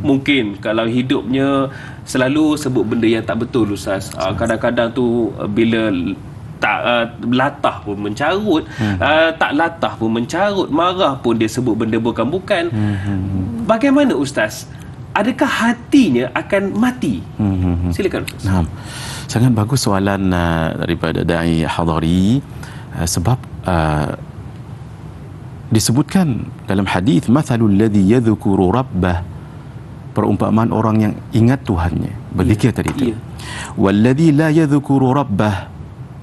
Speaker 1: Mungkin kalau hidupnya selalu sebut benda yang tak betul Ustaz. Kadang-kadang tu bila tak latah pun mencarut, tak latah pun mencarut, marah pun dia sebut benda bukan-bukan. Bagaimana Ustaz? Adakah hatinya akan mati? Silakan Ustaz.
Speaker 2: Sangat bagus soalan daripada Da'i Hadari. Sebab disebutkan dalam hadis, mathalul ladzi yadhkuru rabbah, perumpamaan orang yang ingat Tuhannya, berzikir tadi itu. Walladzi la yadhkuru rabbah,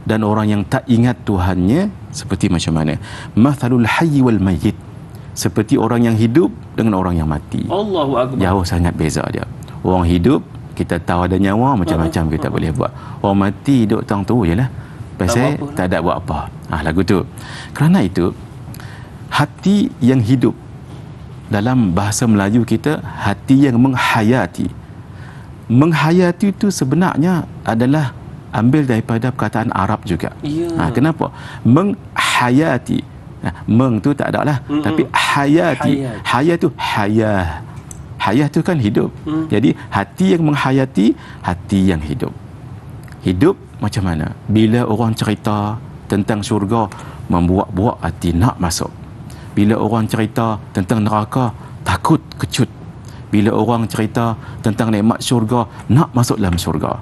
Speaker 2: dan orang yang tak ingat Tuhannya seperti macam mana? Mathalul hayy wal mayyit, seperti orang yang hidup dengan orang yang mati.
Speaker 1: Allahu akbar.
Speaker 2: Jauh sangat beza dia. Orang hidup kita tahu ada nyawa, macam-macam kita boleh buat. Orang mati duduk tang tu jelah. Pasal tak ada buat apa. Lagu tu. Kerana itu hati yang hidup, dalam bahasa Melayu kita, hati yang menghayati. Menghayati itu sebenarnya adalah ambil daripada perkataan Arab juga. Kenapa? Menghayati. Meng tu tak ada lah. Tapi hayati. Hayat tu hayah. Hayah tu kan hidup. Jadi hati yang menghayati, hati yang hidup. Hidup macam mana? Bila orang cerita tentang syurga, membuat-buat hati nak masuk. Bila orang cerita tentang neraka, takut, kecut. Bila orang cerita tentang nikmat syurga, nak masuk dalam syurga.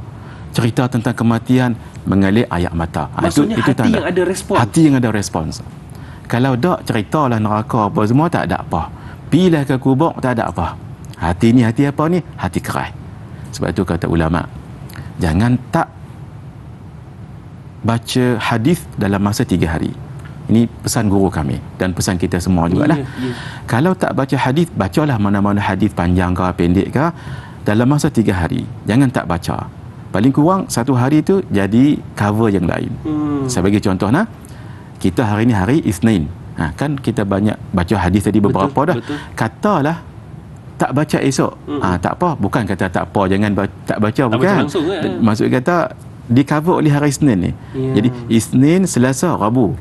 Speaker 2: Cerita tentang kematian, mengalir air mata.
Speaker 1: Maksudnya itu hati tanda. Yang ada respons.
Speaker 2: Hati yang ada respons. Kalau tak ceritalah neraka apa semua, tak ada apa. pilah ke kubur, tak ada apa. Hati ni hati apa ni? Hati keras. Sebab itu kata ulama, jangan tak baca hadis dalam masa 3 hari. Ini pesan guru kami dan pesan kita semua jugalah. Kalau tak baca hadis, bacalah mana-mana hadis panjang ke pendek ke dalam masa 3 hari. Jangan tak baca. Paling kurang 1 hari tu jadi cover yang lain. Saya bagi contoh nah. Kita hari ni hari Isnin. Kan kita banyak baca hadis tadi beberapa dah. Katalah tak baca esok. Tak apa, bukan kata tak apa, jangan tak baca, bukan.
Speaker 1: Baca langsung,
Speaker 2: maksud kata di cover oleh hari Isnin ni. Jadi Isnin, Selasa, Rabu.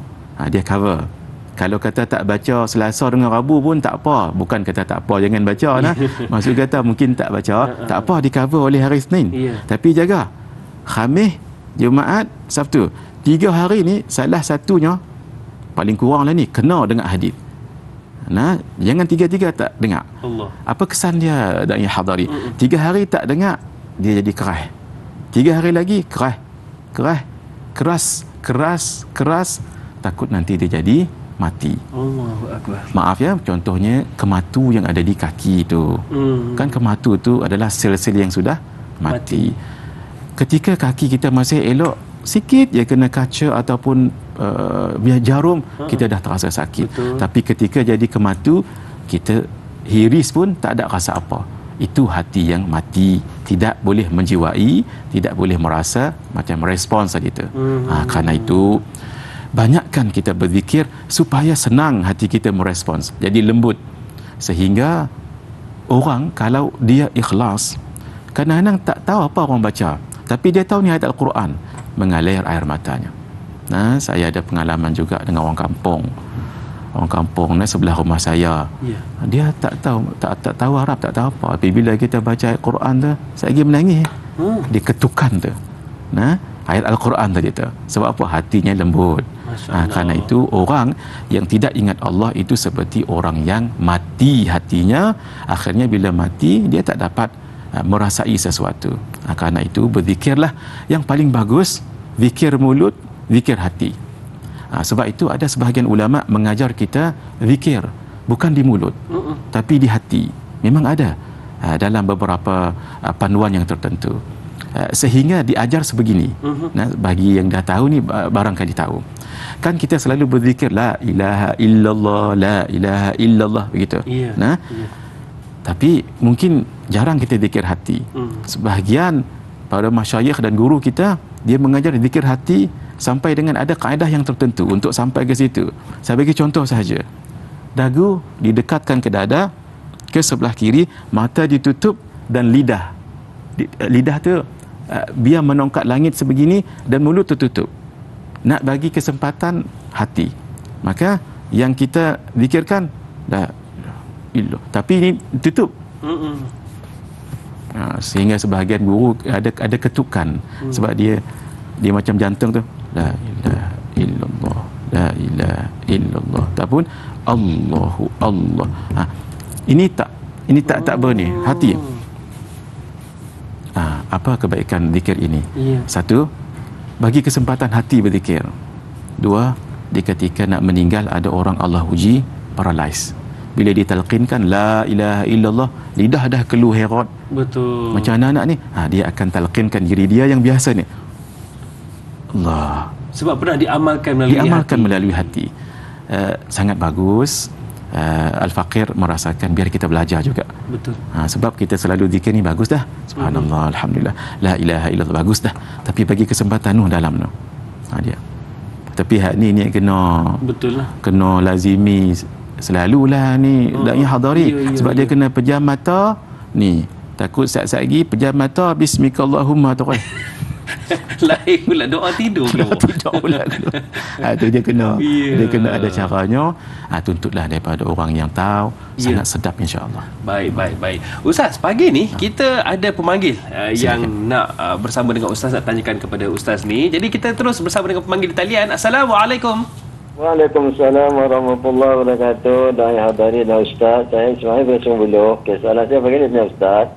Speaker 2: Dia cover. Kalau kata tak baca Selasa dengan Rabu pun tak apa, bukan kata tak apa jangan baca nah. Maksud kata mungkin tak baca, tak apa, di cover oleh hari Isnin. Tapi jaga Khamis, Jumaat, Sabtu. 3 hari ni salah satunya paling kurang lah ni kena dengan hadis. Nah, jangan 3-3 tak dengar. Allah. Apa kesan dia Dai Hadari? 3 hari tak dengar, dia jadi keras. 3 hari lagi keras, takut nanti dia jadi mati. Allahu Akbar. Maaf ya, contohnya kematu yang ada di kaki itu. Kan kematu tu adalah sel-sel yang sudah mati. Ketika kaki kita masih elok, sikit je kena kaca ataupun jarum, kita dah terasa sakit. Betul. Tapi ketika jadi kematu, kita hiris pun tak ada rasa apa. Itu hati yang mati, tidak boleh menjiwai, tidak boleh merasa macam respons saja itu. Kerana itu banyakkan kita berzikir supaya senang hati kita merespons, jadi lembut, sehingga orang kalau dia ikhlas, kadang-kadang tak tahu apa orang baca, tapi dia tahu ni ayat Al-Quran, mengalir air matanya. Saya ada pengalaman juga dengan orang kampung ni sebelah rumah saya. Dia tak tahu Arab, tak tahu apa. Tapi bila kita baca ayat Quran tu, saya pergi menangis. Dia ketukan tu. Ayat Al-Quran tadi tu. Sebab apa? Hatinya lembut. Kerana itu orang yang tidak ingat Allah itu seperti orang yang mati hatinya. Akhirnya bila mati, dia tak dapat merasai sesuatu. Kerana itu berzikirlah yang paling bagus, zikir mulut, zikir hati. Sebab itu ada sebahagian ulama mengajar kita zikir bukan di mulut, tapi di hati. Memang ada dalam beberapa panduan yang tertentu, sehingga diajar sebegini. Bagi yang dah tahu ni barangkali tahu. Kan kita selalu berzikir la ilaha illallah, la ilaha illallah, begitu. Tapi mungkin jarang kita zikir hati. Sebahagian para masyayikh dan guru kita, dia mengajar zikir hati sampai dengan ada kaedah yang tertentu untuk sampai ke situ. Saya bagi contoh sahaja. Dagu didekatkan ke dada, ke sebelah kiri, mata ditutup dan lidah tu biar menongkat langit sebegini dan mulut tertutup. Nak bagi kesempatan hati. Maka yang kita zikirkan dah ilah. Tapi ini tutup. Sehingga sebahagian guru ada ketukan sebab dia macam jantung tu, la ilaha illallah, la ilaha illallah, ataupun Allahu Allah. Ini tak berni hati. Apa kebaikan zikir ini? Satu, bagi kesempatan hati berzikir. Dua, di ketika nak meninggal ada orang Allah uji paralyzed. Bila ditalqinkan la ilaha illallah, lidah dah keluar herat. Betul. Macam anak-anak ni, dia akan talqinkan diri dia yang biasa ni. Allah. Sebab pernah diamalkan melalui hati. Sangat bagus. Al-Faqir merasakan biar kita belajar juga. Betul. Sebab kita selalu zikir ni bagus dah. Subhanallah, alhamdulillah, la ilaha illallah, bagus dah. Tapi bagi kesempatan dalam tu. Dia. Tapi hak ni kena, betul lah, kena lazimi selalulah ni Dai Hadari. Sebab dia kena pejam mata ni. Takut saat-saat lagi pejam mata, bismikallahumma tu. Lain pula doa tidur pula. Itu dia kena dia kena ada caranya. Tuntutlah daripada orang yang tahu. Sangat sedap, insya-Allah. Baik. Ustaz, pagi ni kita ada pemanggil yang nak bersama dengan Ustaz, nak tanyakan kepada Ustaz ni. Jadi kita terus bersama dengan pemanggil di talian. Assalamualaikum.
Speaker 5: Waalaikumsalam warahmatullahi wabarakatuh. Dai Hadari dan Ustaz, saya Ismail bin Sumbuluh. Soalan saya begini Ustaz.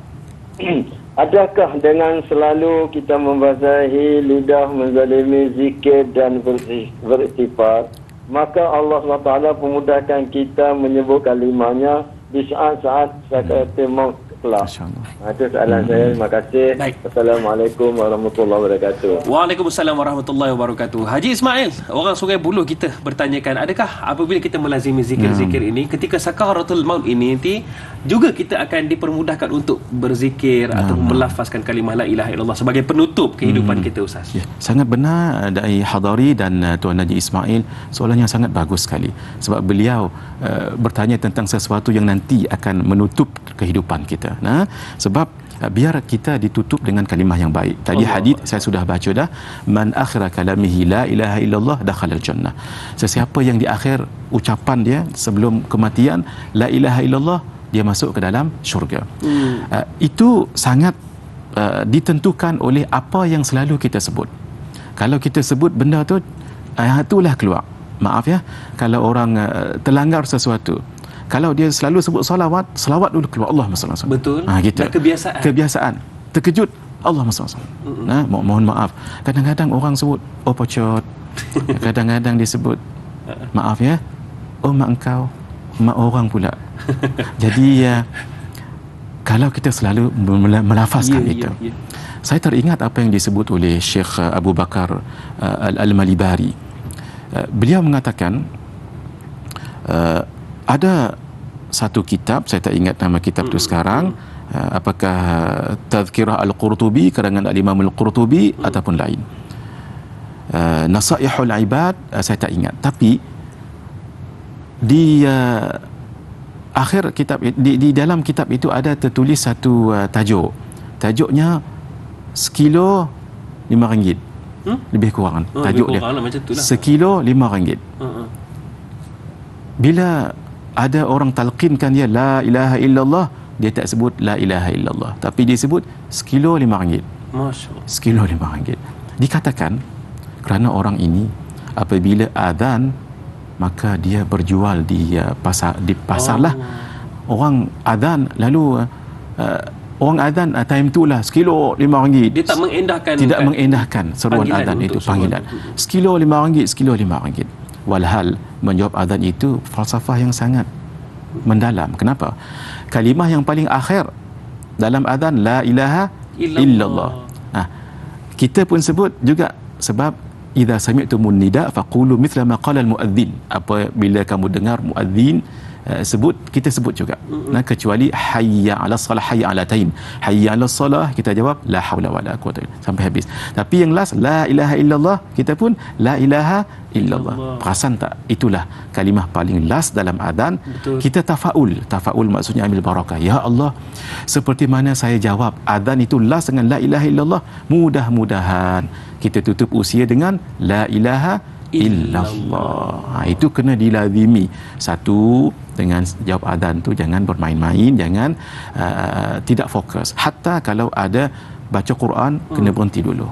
Speaker 5: Adakah dengan selalu kita membasahi lidah, menzalimi zikir dan beristighfar, maka Allah SWT memudahkan kita menyebut kalimahnya di saat-saat sakaratul maut kelak. Itu soalan saya. Terima kasih.
Speaker 1: Baik.
Speaker 5: Assalamualaikum warahmatullahi wabarakatuh.
Speaker 1: Waalaikumsalam warahmatullahi wabarakatuh. Haji Ismail, orang Sungai Buloh kita bertanyakan, adakah apabila kita melazimi zikir-zikir ini, ketika sakaratul maut ini nanti juga kita akan dipermudahkan untuk berzikir atau melafazkan kalimah la ilaha illallah sebagai penutup kehidupan kita, Ustaz?
Speaker 2: Ya, sangat benar Dai Hadari dan Tuan Haji Ismail. Soalan yang sangat bagus sekali. Sebab beliau bertanya tentang sesuatu yang nanti akan menutup kehidupan kita. Nah, sebab biar kita ditutup dengan kalimah yang baik. Tadi hadis saya sudah baca dah, man akhira kalamihi la ilaha illallah dakhala jannah. Sesiapa yang di akhir ucapan dia sebelum kematian la ilaha illallah, dia masuk ke dalam syurga. Itu sangat ditentukan oleh apa yang selalu kita sebut. Kalau kita sebut benda tu, itulah keluar. Maaf ya, kalau orang terlanggar sesuatu, kalau dia selalu sebut salawat dulu keluar Allahumma salli alaihi wasallam.
Speaker 1: Betul.
Speaker 2: Gitu.
Speaker 1: Dan kebiasaan.
Speaker 2: Terkejut Allahumma salli alaihi wasallam. Mohon maaf. Kadang-kadang orang sebut pocot. Kadang-kadang dia sebut maaf ya, mak engkau, mak orang pula. Jadi kalau kita selalu melafazkan itu. Saya teringat apa yang disebut oleh Syekh Abu Bakar Al-Malibari. Beliau mengatakan ada satu kitab, saya tak ingat nama kitab itu sekarang, apakah Tazkirah Al-Qurtubi karangan Al-Imam Al-Qurtubi ataupun lain. Nasaihul Ibad, saya tak ingat, tapi di akhir kitab, di dalam kitab itu ada tertulis satu tajuk. Tajuknya sekilo RM5. Lebih kurang tajuk dia. Sekilo RM5. Bila ada orang talqinkan dia la ilaha illallah, dia tak sebut la ilaha illallah, tapi dia sebut sekilo RM5.
Speaker 1: Masya-Allah.
Speaker 2: Sekilo RM5. Dikatakan kerana orang ini apabila azan, maka dia berjual di pasar lah. Orang azan lalu orang azan time tu lah sekilo RM5.
Speaker 1: Dia tak mengendahkan,
Speaker 2: tidak mengendahkan seruan azan itu, panggilan. Sekilo RM5, sekilo RM5. Walhal menjawab azan itu falsafah yang sangat mendalam. Kenapa? Kalimah yang paling akhir dalam azan la ilaha illallah. Kita pun sebut juga, sebab idza sami'tumun nida faqulu mithla ma qala al-muadzin. Apabila kamu dengar muadzin sebut, kita sebut juga. Nah, kecuali hayya 'alas salah, hayya 'ala tain. Hayya 'alas salah, kita jawab la haula wala quwwata sampai habis. Tapi yang last la ilaha illallah, kita pun la ilaha illallah. Perasan tak? Itulah kalimah paling last dalam azan. Kita tafaul. Tafaul maksudnya ambil barakah. Ya Allah, seperti mana saya jawab azan itu last dengan la ilaha illallah, mudah-mudahan kita tutup usia dengan la ilaha illallah. Itu kena dilazimi. Satu, dengan jawab azan tu jangan bermain-main, jangan tidak fokus. Hatta kalau ada baca Quran, kena berhenti dulu.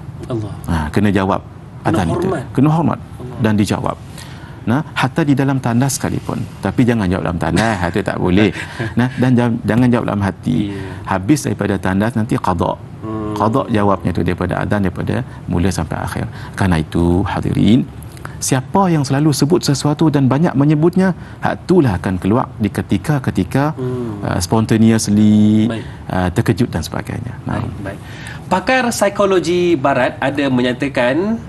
Speaker 2: Kena jawab azan itu. Kena hormat dan dijawab. Nah, hatta di dalam tandas sekalipun. Tapi jangan jawab dalam tandas, itu tak boleh. Nah, dan jangan jawab dalam hati. Habis daripada tandas nanti qada. Qada jawabnya itu daripada azan, daripada mula sampai akhir. Karena itu hadirin, siapa yang selalu sebut sesuatu dan banyak menyebutnya, itulah akan keluar di ketika spontaneously, terkejut dan sebagainya.
Speaker 1: Baik. Pakar psikologi barat ada menyatakan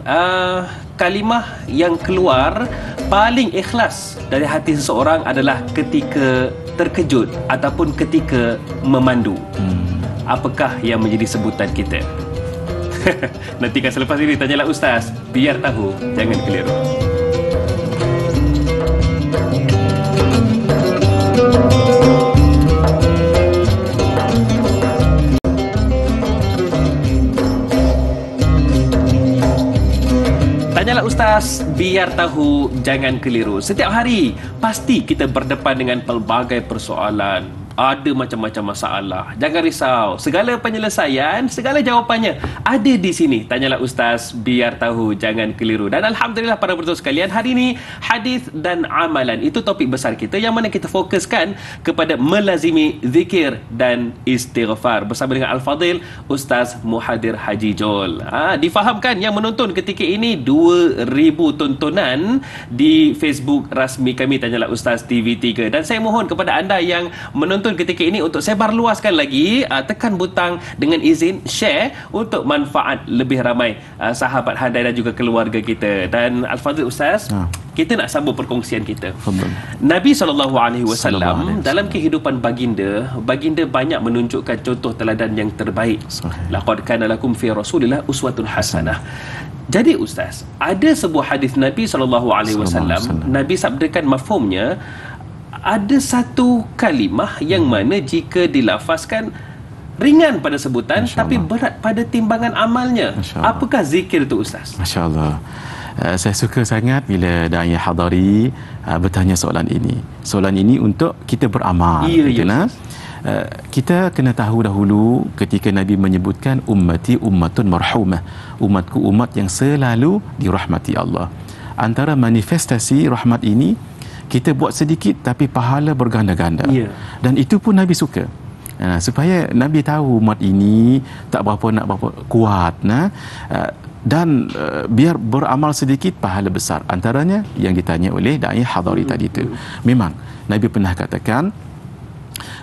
Speaker 1: kalimah yang keluar paling ikhlas dari hati seseorang adalah ketika terkejut ataupun ketika memandu. Apakah yang menjadi sebutan kita? Nantikan selepas ini, tanyalah Ustaz, biar tahu, jangan keliru. Tanyalah Ustaz, biar tahu, jangan keliru. Setiap hari pasti kita berdepan dengan pelbagai persoalan, ada macam-macam masalah. Jangan risau. Segala penyelesaian, segala jawapannya ada di sini. Tanyalah Ustaz, biar tahu, jangan keliru. Dan Alhamdulillah para penonton sekalian, hari ini hadis dan amalan. Itu topik besar kita yang mana kita fokuskan kepada melazimi zikir dan istighfar. Bersama dengan Al-Fadhil Ustaz Muhadir Haji Jol. Difahamkan yang menonton ketika ini 2,000 tontonan di Facebook rasmi kami Tanyalah Ustaz TV3. Dan saya mohon kepada anda yang menonton ketika ini untuk sebar luaskan lagi, tekan butang dengan izin share untuk manfaat lebih ramai sahabat handai dan juga keluarga kita. Dan Al-Fadhil Ustaz, kita nak sambung perkongsian kita. Nabi SAW dalam kehidupan baginda banyak menunjukkan contoh teladan yang terbaik. Laqad kana lakum fi Rasulillah uswatun hasanah. Jadi Ustaz, ada sebuah hadis Nabi SAW, Nabi sabdakan mafhumnya, ada satu kalimah yang mana jika dilafazkan ringan pada sebutan tapi berat pada timbangan amalnya. Apakah zikir itu Ustaz?
Speaker 2: Masya Allah. Saya suka sangat bila Da'i Hadari bertanya soalan ini. Soalan ini untuk kita beramal. Kita kena tahu dahulu ketika Nabi menyebutkan ummati ummatun marhumah, umatku umat yang selalu dirahmati Allah. Antara manifestasi rahmat ini, kita buat sedikit tapi pahala berganda-ganda. Dan itu pun Nabi suka. Supaya Nabi tahu umat ini tak berapa kuat, dan biar beramal sedikit pahala besar. Antaranya yang ditanya oleh Da'i Hadari tadi itu. Memang Nabi pernah katakan,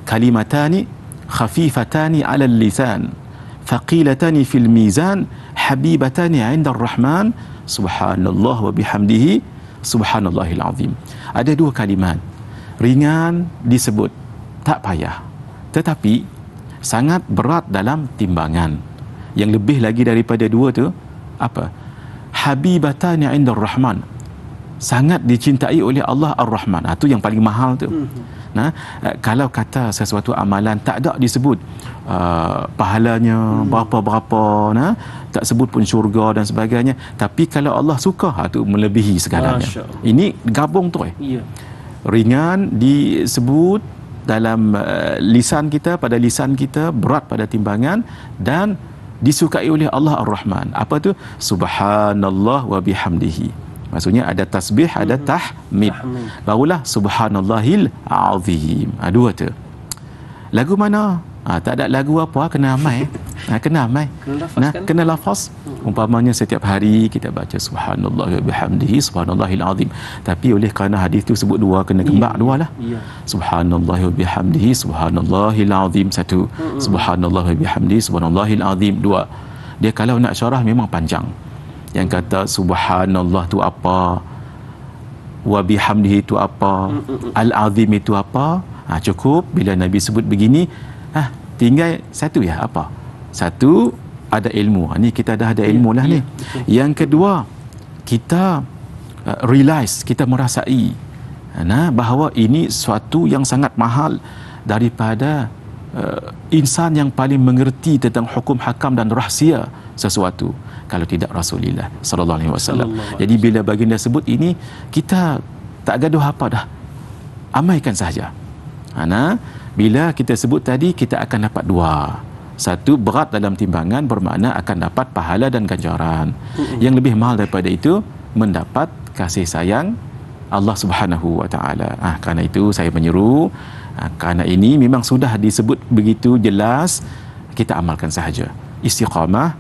Speaker 2: kalimatani khafifatani 'ala al-lisan thaqilatani fil mizan habibatani 'inda ar-rahman subhanallah wa bihamdihi subhanallahil azim. Ada dua kalimat ringan disebut, tak payah, tetapi sangat berat dalam timbangan. Yang lebih lagi daripada dua tu apa? Habibatani 'inda ar-rahman, sangat dicintai oleh Allah Ar-Rahman. Itu yang paling mahal tu. Kalau kata sesuatu amalan tak ada disebut pahalanya berapa-berapa, tak sebut pun syurga dan sebagainya, tapi kalau Allah suka, itu melebihi segalanya. Ini gabung tu. Ringan disebut dalam lisan kita, pada lisan kita, berat pada timbangan, dan disukai oleh Allah Ar-Rahman. Apa tu? Subhanallah wa bihamdihi. Maksudnya ada tasbih, ada tahmid. Barulah subhanallahil azim. Dua tu. Lagu mana? Tak ada lagu apa, kena amai. Kena amai. Kena lafaz. Umpamanya setiap hari kita baca subhanallah wa bihamdihi subhanallahil azim. Tapi oleh kerana hadis tu sebut dua, kena kembang dua lah. Subhanallah wa bihamdihi subhanallahil azim satu. Subhanallah wa bihamdihi subhanallahil azim dua. Dia kalau nak syarah memang panjang. Yang kata subhanallah tu apa, wa bihamdihi tu apa, al-azim itu apa. Cukup bila Nabi sebut begini. Tinggal satu apa? Satu, ada ilmu. Ni kita dah ada ilmu lah ni. Yang kedua, kita realize, kita merasai bahawa ini suatu yang sangat mahal daripada insan yang paling mengerti tentang hukum hakam dan rahsia sesuatu, kalau tidak Rasulullah sallallahu alaihi wasallam. Jadi bila baginda sebut ini, kita tak gaduh apa dah, amaikan sahaja. Bila kita sebut tadi, kita akan dapat dua. Satu, berat dalam timbangan, bermakna akan dapat pahala dan ganjaran. Yang lebih mahal daripada itu, mendapat kasih sayang Allah Subhanahu wa taala. Kerana itu saya menyeru, kerana ini memang sudah disebut begitu jelas, kita amalkan sahaja. Istiqamah,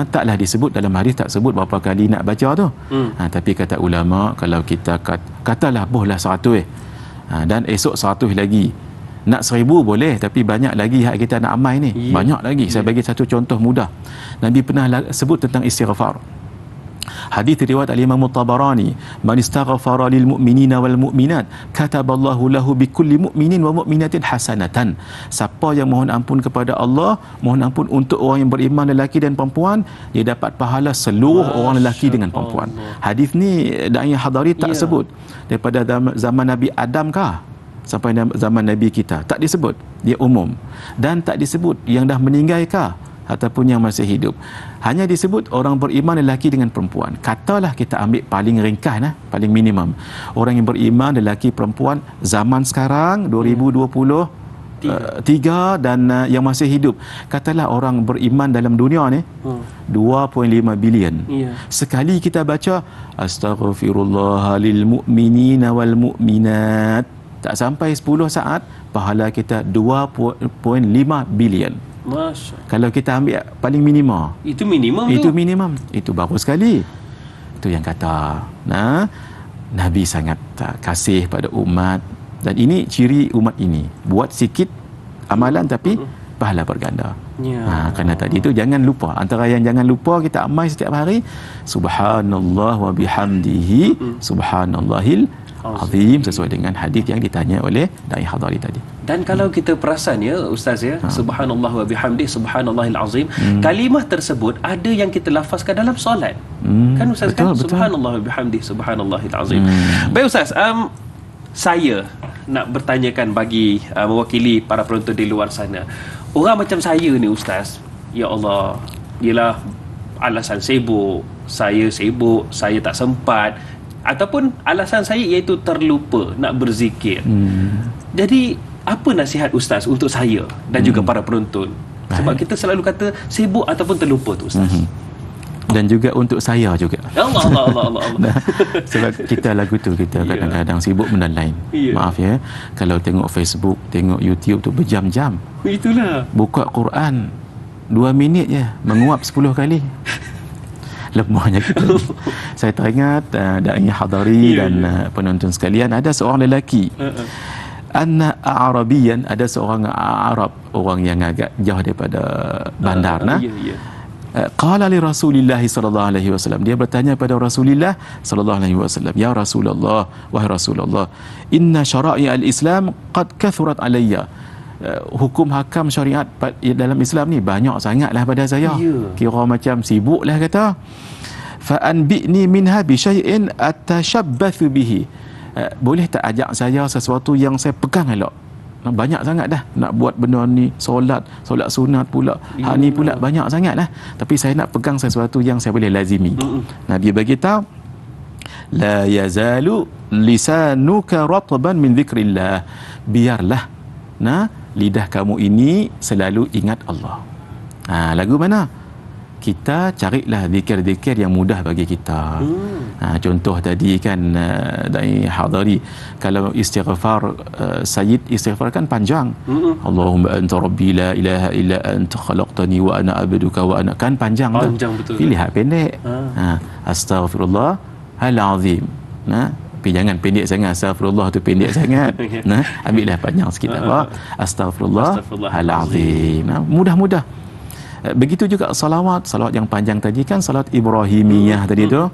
Speaker 2: taklah disebut dalam hadis, tak sebut berapa kali nak baca tu. Tapi kata ulama, kalau kita katalah bohlah 100, dan esok 100 lagi, nak 1000 boleh, tapi banyak lagi hak kita nak amal ni. Banyak lagi. Saya bagi satu contoh mudah. Nabi pernah sebut tentang istighfar. Hadis riwayat al-Imam Tabarani, man istaghfara lil mu'minina wal mu'minat kataballahu lahu bikulli mu'minin wa mu'minatin hasanatan. Siapa yang mohon ampun kepada Allah, mohon ampun untuk orang yang beriman lelaki dan perempuan, dia dapat pahala seluruh orang lelaki dengan perempuan. Hadis ni Da'i Hadari tak sebut daripada zaman Nabi Adam kah sampai zaman Nabi kita, tak disebut. Dia umum. Dan tak disebut yang dah meninggal kah ataupun yang masih hidup. Hanya disebut orang beriman lelaki dengan perempuan. Katalah kita ambil paling ringkas, paling minimum. Orang yang beriman lelaki perempuan zaman sekarang 2020, Tiga dan yang masih hidup. Katalah orang beriman dalam dunia ni 2.5 bilion. Sekali kita baca astaghfirullah lil mu'minina wal mu'minat, tak sampai 10 saat pahala kita 2.5 bilion.
Speaker 1: Masya.
Speaker 2: Kalau kita ambil paling minima,
Speaker 1: Itu minimum
Speaker 2: itu
Speaker 1: tu.
Speaker 2: minimum. Itu baru sekali. Itu yang kata Nabi sangat kasih pada umat. Dan ini ciri umat ini, buat sikit amalan tapi pahala berganda. Kerana tadi itu jangan lupa, antara yang jangan lupa kita amal setiap hari, subhanallah wa bihamdihi subhanallahil azim, sesuai dengan hadis yang ditanya oleh Dai Hadari tadi.
Speaker 1: Dan kalau kita perasan ya Ustaz ya, subhanallah wa bihamdi subhanallahil azim, kalimah tersebut ada yang kita lafazkan dalam solat. Kan Ustaz,
Speaker 2: betul,
Speaker 1: kan?
Speaker 2: betul.
Speaker 1: Subhanallah wa bihamdi subhanallahil azim. Baik Ustaz, saya nak bertanyakan bagi mewakili para penonton di luar sana. Orang macam saya ni Ustaz, ya Allah, ialah alasan sibuk, saya tak sempat, ataupun alasan saya iaitu terlupa nak berzikir. Jadi apa nasihat Ustaz untuk saya dan juga para penonton? Sebab kita selalu kata sibuk ataupun terlupa tu Ustaz.
Speaker 2: Dan juga untuk saya juga.
Speaker 1: Allah.
Speaker 2: Sebab kita lagu tu kita kadang-kadang sibuk benda lain. Maaf ya, kalau tengok Facebook, tengok YouTube tu berjam-jam.
Speaker 1: Itulah.
Speaker 2: Buka Quran 2 minit je menguap 10 kali. Lemahnya kita. Saya teringat Dai Hadari dan penonton sekalian, ada seorang lelaki anna Arabian, ada seorang Arab, orang yang agak jauh daripada bandar qala li Rasulillah sallallahu alaihi wasallam, dia bertanya pada Rasulullah sallallahu alaihi wasallam, ya Rasulullah, wahai Rasulullah, inna syara'i al-Islam qad kathurat alayya, hukum hakam syariat dalam Islam ni banyak sangatlah pada saya. Kira macam sibuklah kata. Fa anbi'ni minha bi syai'in atashabbathu bihi, boleh tak ajak saya sesuatu yang saya pegang elok? Banyak sangat dah nak buat benda ni, solat sunat pula, hak ni pula banyak sangat lah, tapi saya nak pegang sesuatu yang saya boleh lazimi. Nabi beritahu, la yazalu lisanuka ratban min dhikrillah, biarlah lidah kamu ini selalu ingat Allah. Lagu mana? Kita carilah zikir-zikir yang mudah bagi kita. Contoh tadi kan Dai Hadari, kalau istighfar Sayyid istighfar kan panjang. Allahumma anta rabbi la ilaha illa anta khalaqtani wa ana abduka wa ana, kan panjang tu.
Speaker 1: Betul.
Speaker 2: Pilih hak pendek. Astaghfirullah al-azim. Tapi jangan pendek sangat, astaghfirullah tu pendek sangat. Ambillah panjang sikit apa? Astaghfirullah al-azim. Mudah-mudah. Begitu juga salawat yang panjang tadi kan, salat Ibrahimiyah tadi tu.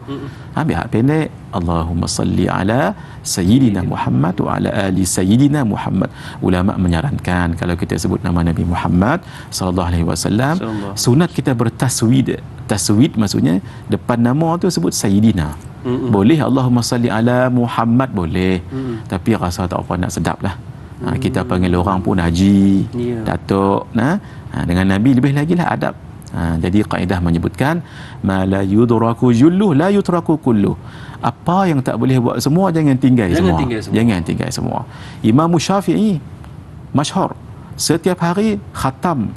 Speaker 2: Ambil hak pendek, Allahumma salli ala sayyidina Muhammad wa ala ali sayyidina Muhammad. Ulama menyarankan kalau kita sebut nama Nabi Muhammad sallallahu alaihi wasallam, sunat kita bertaswid. Taswid maksudnya depan nama tu sebut sayyidina. Boleh Allahumma salli ala Muhammad boleh, tapi rasa tak apa nak sedap lah. Kita panggil orang pun haji, datuk, dengan Nabi lebih lagi lah adab. Jadi kaedah menyebutkan ma la yudraku julluh la yutraku kulluh, apa yang tak boleh buat semua jangan tinggal semua. Imam Syafi'i masyhur setiap hari khatam,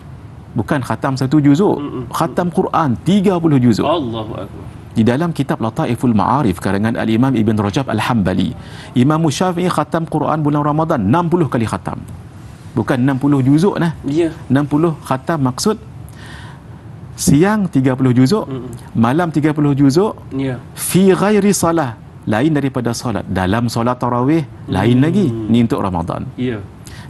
Speaker 2: bukan khatam satu juzuk, khatam Quran 30 juzuk.
Speaker 1: Allahu akbar.
Speaker 2: Di dalam kitab Lataiful Ma'arif karangan Al-Imam Ibn Rajab Al-Hambali, Imam Syafi'i khatam Quran bulan Ramadan 60 kali khatam. Bukan 60 juzuk 60 khatam, maksud siang 30 juzuk, malam 30 juzuk, fi ghairi salah, lain daripada solat. Dalam solat tarawih lain lagi, ni untuk Ramadan.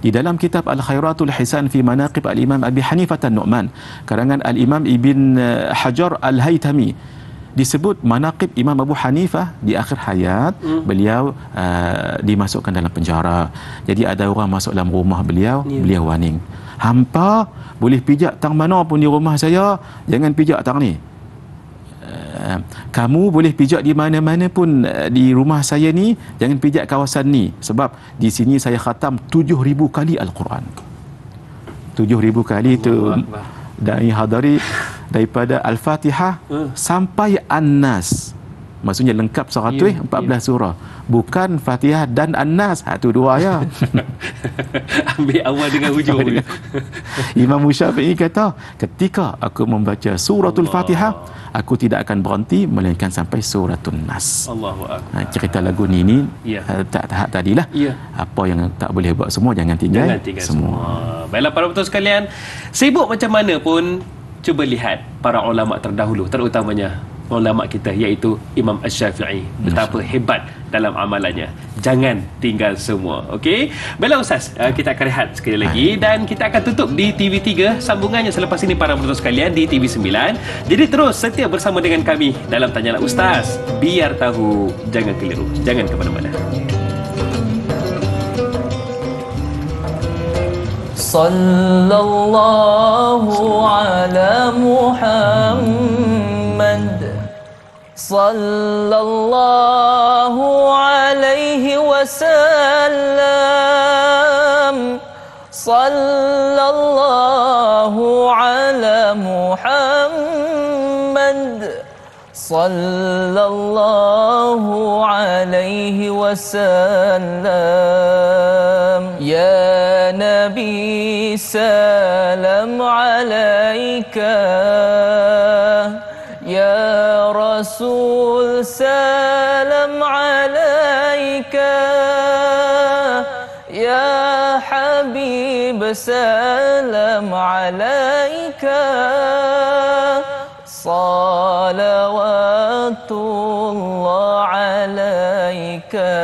Speaker 2: Di dalam kitab Al-Khairatul Hisan fi Manaqib Al-Imam Abi Hanifah An-Nu'man karangan Al-Imam Ibn Hajar Al-Haytami, disebut manaqib Imam Abu Hanifah di akhir hayat beliau dimasukkan dalam penjara. Jadi ada orang masuk dalam rumah beliau, beliau warning, hampa boleh pijak tang mana pun di rumah saya, jangan pijak tang ni. Kamu boleh pijak di mana-mana pun di rumah saya ni, jangan pijak kawasan ni, sebab di sini saya khatam 7,000 kali Al-Quran. 7,000 kali tu Dai Hadari, daripada Al-Fatihah sampai An-Nas Maksudnya lengkap 114 surah. Bukan Fatihah dan An-Nas. Itu dua ya.
Speaker 1: Ambil awal dengan hujung.
Speaker 2: Imam Syafi'i kata, ketika aku membaca suratul Fatihah, aku tidak akan berhenti melainkan sampai suratul Nas.
Speaker 1: Allahu Akbar.
Speaker 2: Cerita lagu ni tahap tadilah. Apa yang tak boleh buat semua, jangan tinggal semua.
Speaker 1: Baiklah para betul sekalian, sibuk macam mana pun, cuba lihat para ulama terdahulu, terutamanya ulama kita iaitu Imam Asy-Syafi'i, betapa hebat dalam amalannya. Jangan tinggal semua. Okey. Baiklah Ustaz, kita akan rehat sekali lagi dan kita akan tutup di TV3, sambungannya selepas ini para penonton sekalian di TV9. Jadi terus setia bersama dengan kami dalam Tanyalah Ustaz. Biar tahu, jangan keliru. Jangan ke mana-mana.
Speaker 6: Sallallahu ala Muhammad, sallallahu alaihi wasallam, sallallahu ala Muhammad, sallallahu alaihi wasallam. Ya Nabi salam alaika, ya Rasul salam alaika, ya Habib salam alaika, salawatullah alaika.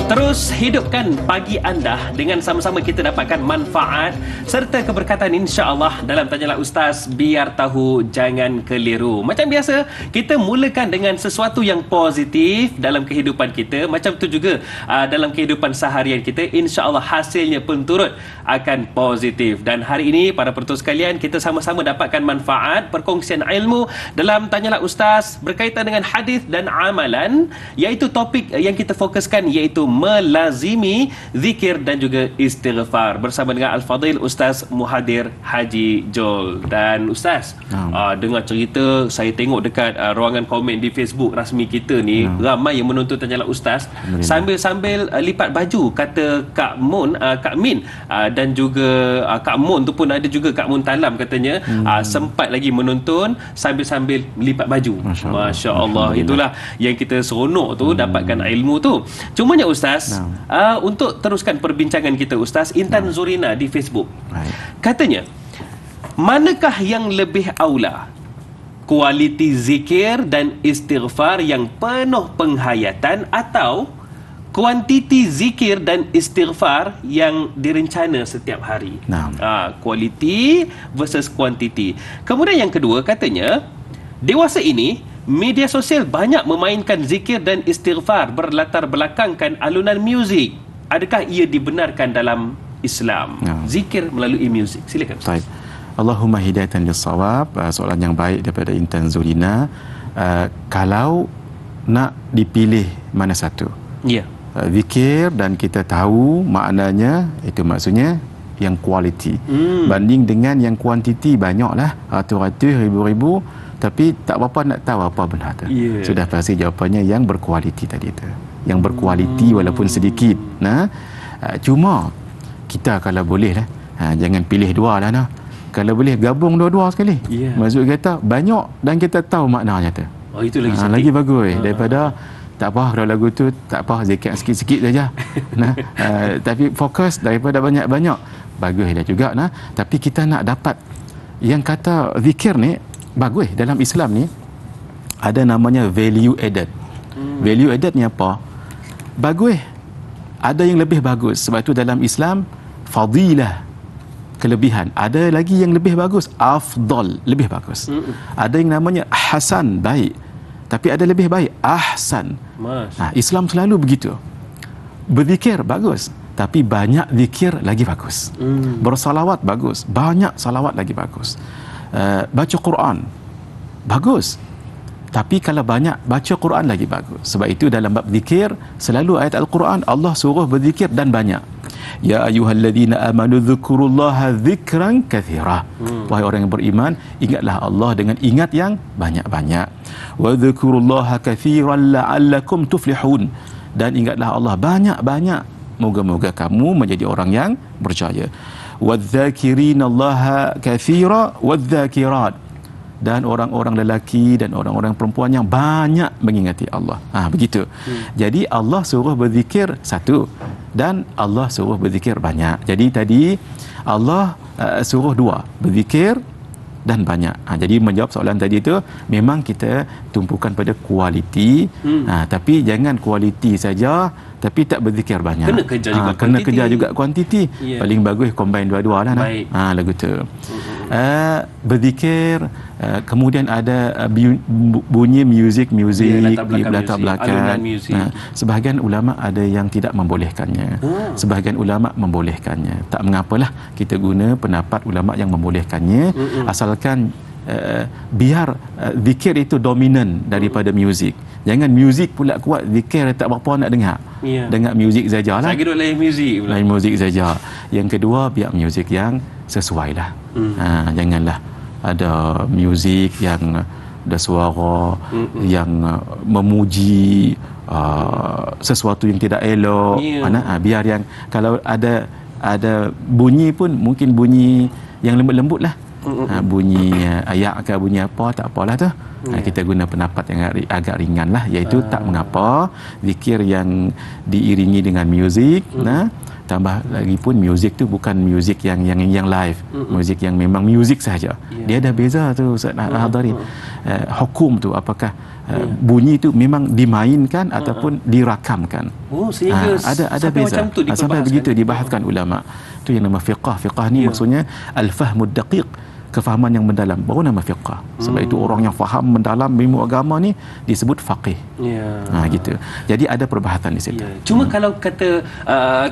Speaker 1: Terus hidupkan pagi anda dengan sama-sama kita dapatkan manfaat serta keberkatan insya-Allah dalam Tanyalah Ustaz. Biar tahu, jangan keliru. Macam biasa, kita mulakan dengan sesuatu yang positif dalam kehidupan kita. Macam tu juga dalam kehidupan seharian kita, insya-Allah hasilnya pun turut akan positif. Dan hari ini para penonton sekalian, kita sama-sama dapatkan manfaat perkongsian ilmu dalam Tanyalah Ustaz berkaitan dengan hadis dan amalan, iaitu topik yang kita fokuskan iaitu melazimi zikir dan juga istighfar bersama dengan Al-Fadhil Ustaz Muhadir Haji Jol. Dan Ustaz, dengar cerita, saya tengok dekat ruangan komen di Facebook rasmi kita ni, ramai yang menonton Tanyalah Ustaz sambil-sambil lipat baju, kata Kak Mun, Kak Min dan juga Kak Mun tu pun ada juga, Kak Mun Talam katanya sempat lagi menonton sambil-sambil lipat baju. Masya Allah. Itulah yang kita seronok tu, dapatkan ilmu tu. Cumanya Ustaz, untuk teruskan perbincangan kita Ustaz, Intan Zurina di Facebook katanya, manakah yang lebih aula, kualiti zikir dan istighfar yang penuh penghayatan atau kuantiti zikir dan istighfar yang direncana setiap hari? Kualiti versus kuantiti. Kemudian yang kedua katanya, dewasa ini media sosial banyak memainkan zikir dan istighfar berlatar belakangkan alunan muzik. Adakah ia dibenarkan dalam Islam? Zikir melalui muzik. Silakan.
Speaker 2: Baik. Allahumma hidayatan lis-shawab. Soalan yang baik daripada Intan Zurina. Kalau nak dipilih mana satu? Ya. Zikir dan kita tahu maknanya, itu maksudnya yang kualiti. Banding dengan yang kuantiti, banyaklah, ratus-ratus, ribu-ribu, tapi tak apa nak tahu apa benar tu. Sudah pasti jawapannya yang berkualiti tadi tu. Yang berkualiti walaupun sedikit. Cuma kita kalau boleh lah, jangan pilih dua lah. Kalau boleh gabung dua-dua sekali. Maksud kita banyak dan kita tahu maknanya tu.
Speaker 1: Itu lagi cantik.
Speaker 2: Lagi bagus daripada tak apa kalau lagu tu tak apa, zikir sikit-sikit saja. Tapi fokus daripada banyak-banyak, baguslah juga. Tapi kita nak dapat yang kata zikir ni bagus dalam Islam ni, ada namanya value added. Value added ni apa? Bagus. Ada yang lebih bagus. Sebab itu dalam Islam, fadilah, kelebihan. Ada lagi yang lebih bagus, afdal, lebih bagus. Ada yang namanya hasan, baik. Tapi ada lebih baik, ahsan. Islam selalu begitu. Berzikir bagus, tapi banyak zikir lagi bagus. Bersalawat bagus, banyak salawat lagi bagus. Baca Quran bagus, tapi kalau banyak baca Quran lagi bagus. Sebab itu dalam bab zikir selalu ayat Al-Quran Allah suruh berzikir dan banyak. Ya ayyuhalladzina amanu dzkurullaha dzikran katsira. Wahai orang yang beriman, ingatlah Allah dengan ingat yang banyak-banyak. Wa dzkurullaha katsiran la'allakum tuflihun. Dan ingatlah Allah banyak-banyak, moga-moga kamu menjadi orang yang berjaya. Wadzakirinallaha katsira wadzakirat. Dan orang-orang lelaki dan orang-orang perempuan yang banyak mengingati Allah. Begitu. Jadi Allah suruh berzikir satu dan Allah suruh berzikir banyak. Jadi tadi Allah suruh dua, berzikir dan banyak. Jadi menjawab soalan tadi itu, memang kita tumpukan pada kualiti, tapi jangan kualiti saja tapi tak berzikir banyak.
Speaker 1: Kena kejar juga
Speaker 2: kena kejar juga kuantiti.
Speaker 1: Yeah.
Speaker 2: Paling bagus combine dua-dua lah. Lagu tu. Berzikir, kemudian ada bunyi muzik latar belakang. Sebahagian ulama ada yang tidak membolehkannya. Sebahagian ulama membolehkannya. Tak mengapalah kita guna pendapat ulama yang membolehkannya, asalkan biar zikir itu dominan daripada muzik. Jangan muzik pula kuat, zikir tak berapa nak dengar. Dengar muzik sajalah.
Speaker 1: Saya kira lain muzik pula.
Speaker 2: Lain muzik saja. Yang kedua, biar muzik yang sesuai lah. Janganlah ada muzik yang ada suara yang memuji sesuatu yang tidak elok. Biar yang kalau ada bunyi pun mungkin bunyi yang lembut-lembut lah. Bunyi ayak ke bunyi apa, tak apalah tu. Kita guna pendapat yang agak ringan lah, iaitu tak mengapa zikir yang diiringi dengan muzik. Tambah lagi pun muzik tu bukan muzik yang live, muzik yang memang muzik saja. Dia ada beza tu Ustaz Hadarin. Hukum tu apakah bunyi tu memang dimainkan ataupun dirakamkan.
Speaker 1: Sehingga
Speaker 2: ada beza. Sampai begitu dibahaskan ulama. Tu yang nama fiqh. Fiqh ni maksudnya al-fahmud daqiq, kefahaman yang mendalam, baru nama fiqh. Sebab itu orang yang faham mendalam ilmu agama ni disebut faqih. Gitu. Jadi ada perbahasan di situ.
Speaker 1: Cuma kalau kata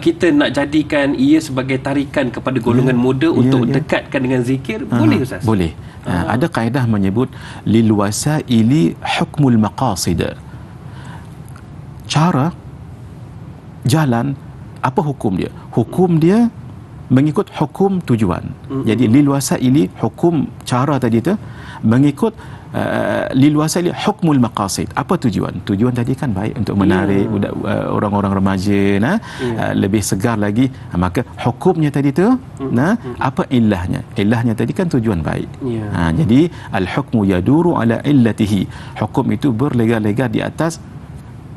Speaker 1: kita nak jadikan ia sebagai tarikan kepada golongan muda untuk dekatkan dengan zikir, boleh Ustaz?
Speaker 2: Boleh. Ada kaedah menyebut lil wasaili hukmul maqasid. Cara, jalan, apa hukum dia? Hukum dia mengikut hukum tujuan. Jadi lil wasaili, hukum cara tadi tu mengikut lil wasaili hukmul maqasid. Apa tujuan? Tujuan tadi kan baik untuk menarik budak orang-orang remaja lebih segar lagi. Maka hukumnya tadi tu apa illahnya? Illahnya tadi kan tujuan baik. Jadi al hukmu yaduru ala illatihi. Hukum itu berlega-lega di atas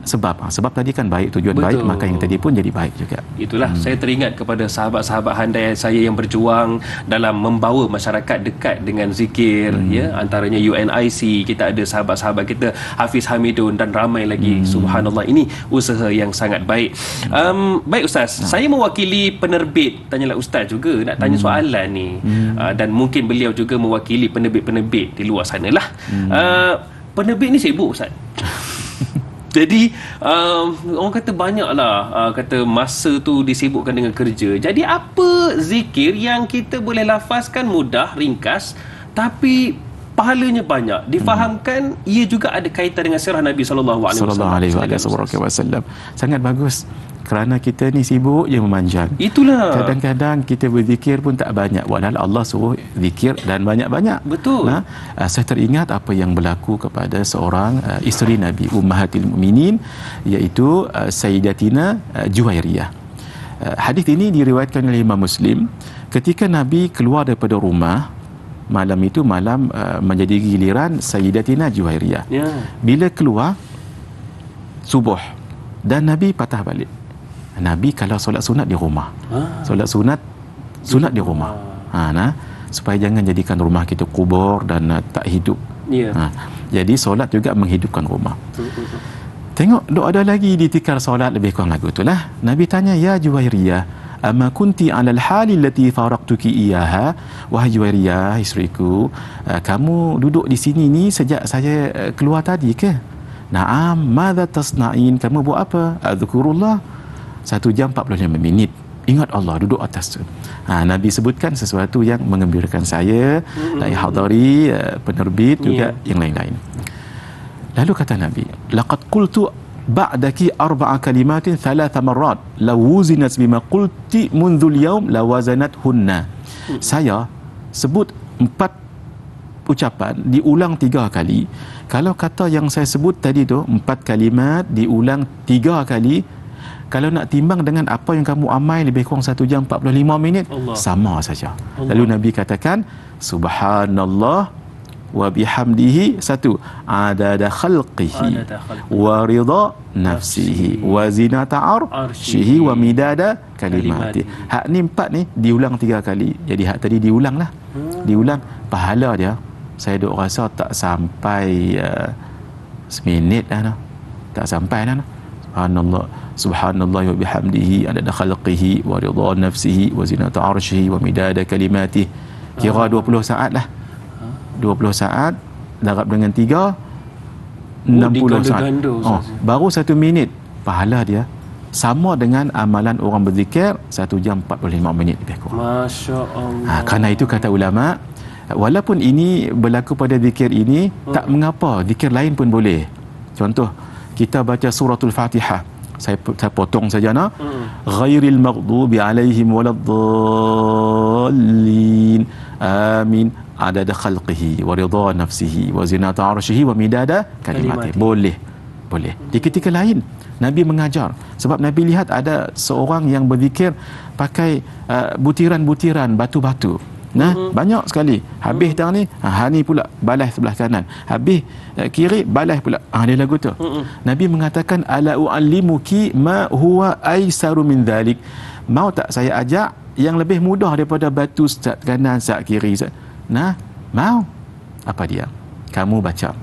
Speaker 2: sebab tadi kan baik, tujuan baik, maka yang tadi pun jadi baik juga.
Speaker 1: Itulah saya teringat kepada sahabat-sahabat handai saya yang berjuang dalam membawa masyarakat dekat dengan zikir. Antaranya UNIC, kita ada sahabat-sahabat kita Hafiz Hamidun dan ramai lagi. Subhanallah, ini usaha yang sangat baik. Baik Ustaz, saya mewakili penerbit, tanyalah Ustaz juga nak tanya soalan ni. Dan mungkin beliau juga mewakili penerbit-penerbit di luar sana lah. Penerbit ni sibuk Ustaz. Jadi orang kata banyaklah kata masa tu disibukkan dengan kerja. Jadi apa zikir yang kita boleh lafazkan mudah, ringkas, tapi pahalanya banyak, difahamkan ia juga ada kaitan dengan sirah Nabi sallallahu alaihi
Speaker 2: wasallam. Sangat bagus. Kerana kita ni sibuk je memanjang.
Speaker 1: Itulah.
Speaker 2: Kadang-kadang kita berzikir pun tak banyak. Walhal Allah suruh zikir dan banyak-banyak.
Speaker 1: Betul.
Speaker 2: Saya teringat apa yang berlaku kepada seorang isteri Nabi, Ummahatil Mukminin, iaitu Sayyidatina Juwairiyah. Hadis ini diriwayatkan oleh Imam Muslim. Ketika Nabi keluar daripada rumah, malam itu malam menjadi giliran Sayyidatina Juwairiyah. Bila keluar subuh dan Nabi patah balik. Nabi kalau solat sunat di rumah. Solat sunat di rumah. Supaya jangan jadikan rumah kita kubur dan tak hidup. Jadi solat juga menghidupkan rumah. Tengok, ada lagi ditikar solat lebih kurang lagu itulah. Nabi tanya, ya Juwairiyah, amma kunti ala al-hali allati faraqtuki iyaha? Wahai Juwairiyah, isteriku, kamu duduk di sini ni sejak saya keluar tadi ke? Naam, madza tasna'in? Kamu buat apa? Adzkurullah. 1 jam 45 minit. Ingat Allah, duduk atas tu. Nabi sebutkan sesuatu yang mengembirakan saya, dan hadari, penerbit juga yang lain-lain. Lalu kata Nabi, laqad qultu ba'daki arba'a kalimatin thalatha marrat law wuzinat bima qulti mundzul yaum lawazanathunna. Saya sebut 4 ucapan diulang 3 kali. Kalau kata yang saya sebut tadi tu 4 kalimat diulang 3 kali, kalau nak timbang dengan apa yang kamu amal lebih kurang 1 jam 45 minit, Allah, sama saja. Allah. Lalu Nabi katakan subhanallah wa bihamdihi, 1 adada khalqihi wa ridha nafsihi wa zinata arshihi wa midada kalimati. Hak ni 4 ni diulang 3 kali. Jadi hak tadi diulang lah. Diulang, pahala dia saya duk rasa tak sampai seminit dah. Tak sampai dah. Subhanallah, subhanallah wa bihamdihi adada khalqihi wa ridha nafsihi wa zinata arshihi wa midada kalimati. Kira 20 saat lah. 20 saat darab dengan 3, 60 saat. Baru 1 minit pahala dia sama dengan amalan orang berzikir 1 jam 45 minit lebih kurang.
Speaker 1: Masya Allah.
Speaker 2: Kerana itu kata ulama, walaupun ini berlaku pada zikir ini, tak mengapa zikir lain pun boleh. Contoh, kita baca suratul Fatihah, saya potong saja nak. Ghairil maghdubi alaihim waladdallin. Amin. Adada khalqihi wa ridha nafsihi wa zinata arshihi wa midada kalimati. Boleh. Di ketika lain Nabi mengajar, sebab Nabi lihat ada seorang yang berzikir pakai butiran-butiran batu-batu. Banyak sekali. Habis dah ni, ni pula balas sebelah kanan. Habis kiri balas pula. Dia lagu tu. Nabi mengatakan ala uallimuki ma huwa aisaru min dhalik. Mau tak saya ajak yang lebih mudah daripada batu sat kanan sat kiri sat. Mau? Apa dia? Kamu baca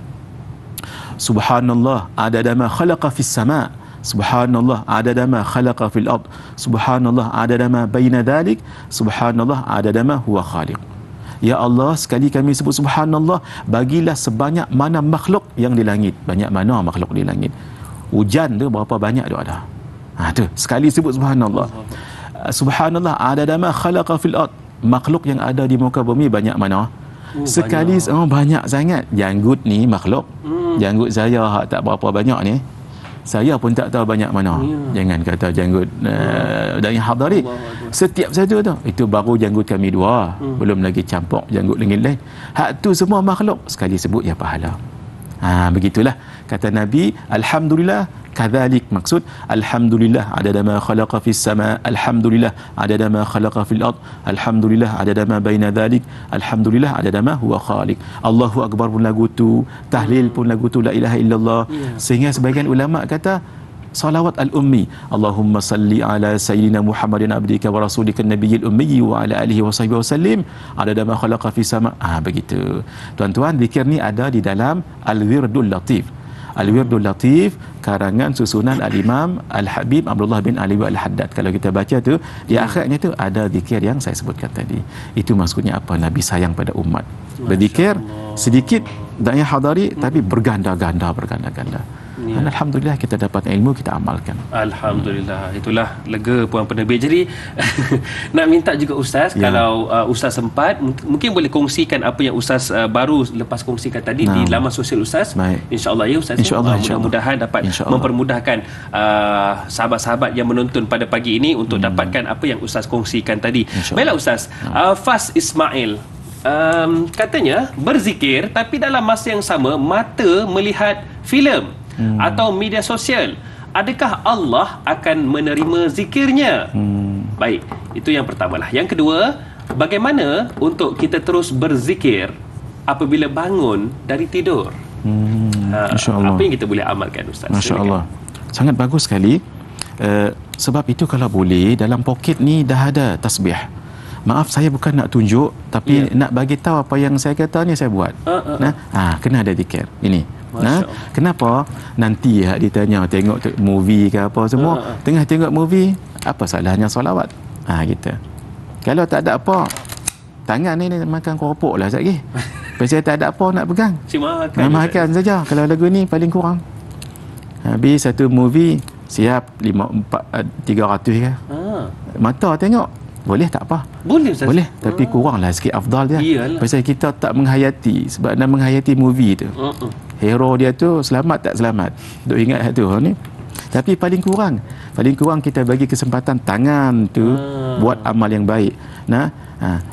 Speaker 2: subhanallah adada ma khalaqa fis sama', subhanallah adada ma khalaqa fil ard, subhanallah adada ma baina dhalik, subhanallah adada ma huwa khaliq. Ya Allah, sekali kami sebut subhanallah, bagilah sebanyak mana makhluk yang di langit. Banyak mana makhluk di langit? Hujan tu berapa banyak tu ada. Tu sekali sebut subhanallah. Subhanallah adada ma khalaqa fil ard, makhluk yang ada di muka bumi banyak mana? Sekali banyak sangat. Janggut ni makhluk. Janggut saya tak berapa banyak ni, saya pun tak tahu banyak mana. Jangan kata janggut dan yang hadari. Setiap satu tu, itu baru janggut kami 2, belum lagi campur janggut lain. Hak tu semua makhluk, sekali sebut ya pahala. Begitulah kata Nabi, alhamdulillah kadzalik, maksud alhamdulillah adada ma khalaqa fis sama, alhamdulillah adada ma khalaqa fil ard, alhamdulillah adada ma baina dhalik, alhamdulillah adada ma huwa khaliq. Allahu akbar pun lagu tu, tahlil pun lagu tu, la ilaha illallah. Sehingga sebagian ulama kata salawat al-ummi, Allahumma salli ala sayyidina Muhammadin abdika wa rasulika nabiyil ummi wa ala alihi wa sahbihi wasallim adada ma khalaqa fis sama. Begitu tuan-tuan, zikir ni ada di dalam Al-Wirdul Latif. Al-Wirdul Latif karangan susunan Al-Imam Al-Habib Abdullah bin Ali Al-Haddad. Kalau kita baca tu, di akhirnya tu ada zikir yang saya sebutkan tadi. Itu maksudnya apa? Nabi sayang pada umat. Berzikir sedikit dan yang hadari, tapi berganda-ganda. Alhamdulillah kita dapat ilmu, kita amalkan.
Speaker 1: Alhamdulillah. Itulah lega Puan Penerbit. Jadi nak minta juga Ustaz, kalau Ustaz sempat, mungkin boleh kongsikan apa yang Ustaz baru lepas kongsikan tadi di laman sosial Ustaz. InsyaAllah ya Ustaz. Mudah-mudahan dapat mempermudahkan sahabat-sahabat yang menonton pada pagi ini untuk dapatkan apa yang Ustaz kongsikan tadi. Baiklah Ustaz, Fas Ismail katanya berzikir tapi dalam masa yang sama mata melihat filem atau media sosial. Adakah Allah akan menerima zikirnya? Baik, itu yang pertamalah. Yang kedua, bagaimana untuk kita terus berzikir apabila bangun dari tidur? Apa yang kita boleh amalkan Ustaz?
Speaker 2: Masya-Allah. Sangat bagus sekali. Sebab itu kalau boleh dalam poket ni dah ada tasbih. Maaf, saya bukan nak tunjuk, tapi nak bagi tahu apa yang saya kata ni saya buat. Kena ada zikir ini. Kenapa nanti ditanya tengok movie ke apa semua, tengah tengok movie, apa salahnya solawat? Gitu. Kalau tak ada apa, tangan ni makan keropok lah sekejap lagi. Pasal tak ada apa nak pegang, makan saja. Kalau lagu ni paling kurang habis satu movie siap 300 ke. Mata tengok boleh tak apa?
Speaker 1: Boleh Ustaz.
Speaker 2: Boleh, tapi kuranglah sikit afdal dia. Pasal kita tak menghayati, sebab nak menghayati movie tu. Hero dia tu selamat tak selamat. Duk ingat tu ni. Tapi paling kurang kita bagi kesempatan tangan tu buat amal yang baik. Nah,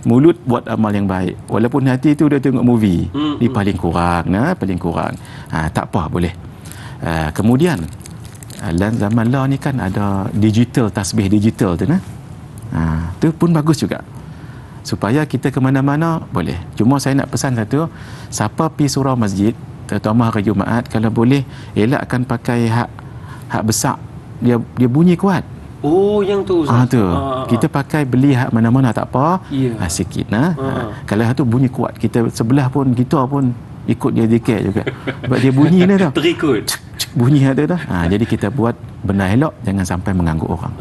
Speaker 2: mulut buat amal yang baik. Walaupun hati tu dah tengok movie, ni paling kurang. Tak apa, boleh. Kemudian dalam zaman lah ni kan ada digital, tasbih digital tu, tu pun bagus juga. Supaya kita ke mana-mana boleh. Cuma saya nak pesan satu, siapa pergi surau masjid, terutama hari Jumaat, kalau boleh elakkan pakai hak besar, dia bunyi kuat.
Speaker 1: Oh, yang tu Ustaz.
Speaker 2: Tu. Kita pakai beli hak mana-mana tak apa.
Speaker 1: Yeah.
Speaker 2: Sikit kalau hak tu bunyi kuat, kita sebelah pun kita pun ikut dia zikir juga. Sebab dia bunyi dia tu.
Speaker 1: Terikut.
Speaker 2: Bunyi hak tu dah. Jadi kita buat benda elok, jangan sampai mengganggu orang.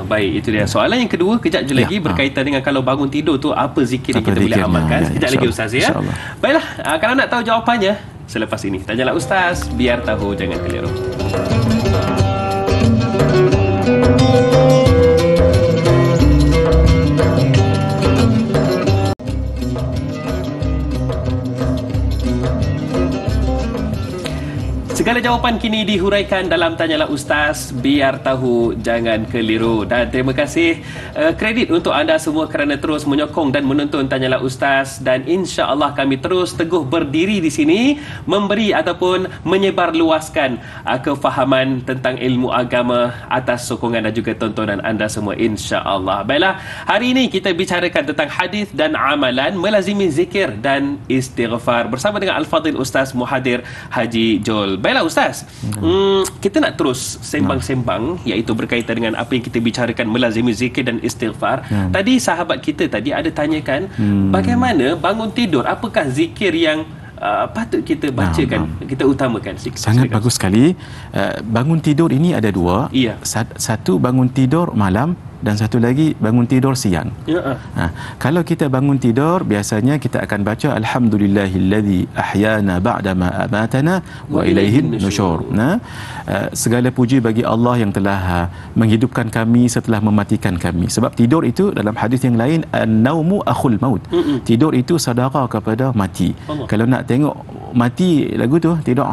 Speaker 1: Baik, itu dia. Soalan yang kedua kejap je lagi berkaitan dengan kalau bangun tidur tu apa zikir yang kita boleh amalkan. Sekejap lagi Ustaz ya. Baiklah, kalau nak tahu jawapannya selepas ini, tanyalah Ustaz, biar tahu jangan keliru. Segala jawapan kini dihuraikan dalam Tanyalah Ustaz, biar tahu jangan keliru. Dan terima kasih kredit untuk anda semua kerana terus menyokong dan menonton Tanyalah Ustaz, dan insya-Allah kami terus teguh berdiri di sini memberi ataupun menyebarluaskan kefahaman tentang ilmu agama atas sokongan dan juga tontonan anda semua, insya-Allah. Baiklah, hari ini kita bicarakan tentang hadis dan amalan melazimi zikir dan istighfar bersama dengan Al-Fadhil Ustaz Muhadir Haji Joel. Baiklah Ustaz, kita nak terus sembang-sembang iaitu berkaitan dengan apa yang kita bicarakan melazimi zikir dan istighfar. Tadi sahabat kita tadi ada tanyakan bagaimana bangun tidur, apakah zikir yang patut kita bacakan, kita utamakan.
Speaker 2: Sangat bagus sekali. Bangun tidur ini ada dua. Satu bangun tidur malam dan satu lagi bangun tidur siang. Kalau kita bangun tidur, biasanya kita akan baca Alhamdulillahillazi ahyana ba'dama amatana wa ilaihin nusyur. Segala puji bagi Allah yang telah menghidupkan kami setelah mematikan kami. Sebab tidur itu dalam hadis yang lain, an-naumu akhul maut. Tidur itu saudara kepada mati. Kalau nak tengok mati lagu tu, tidur.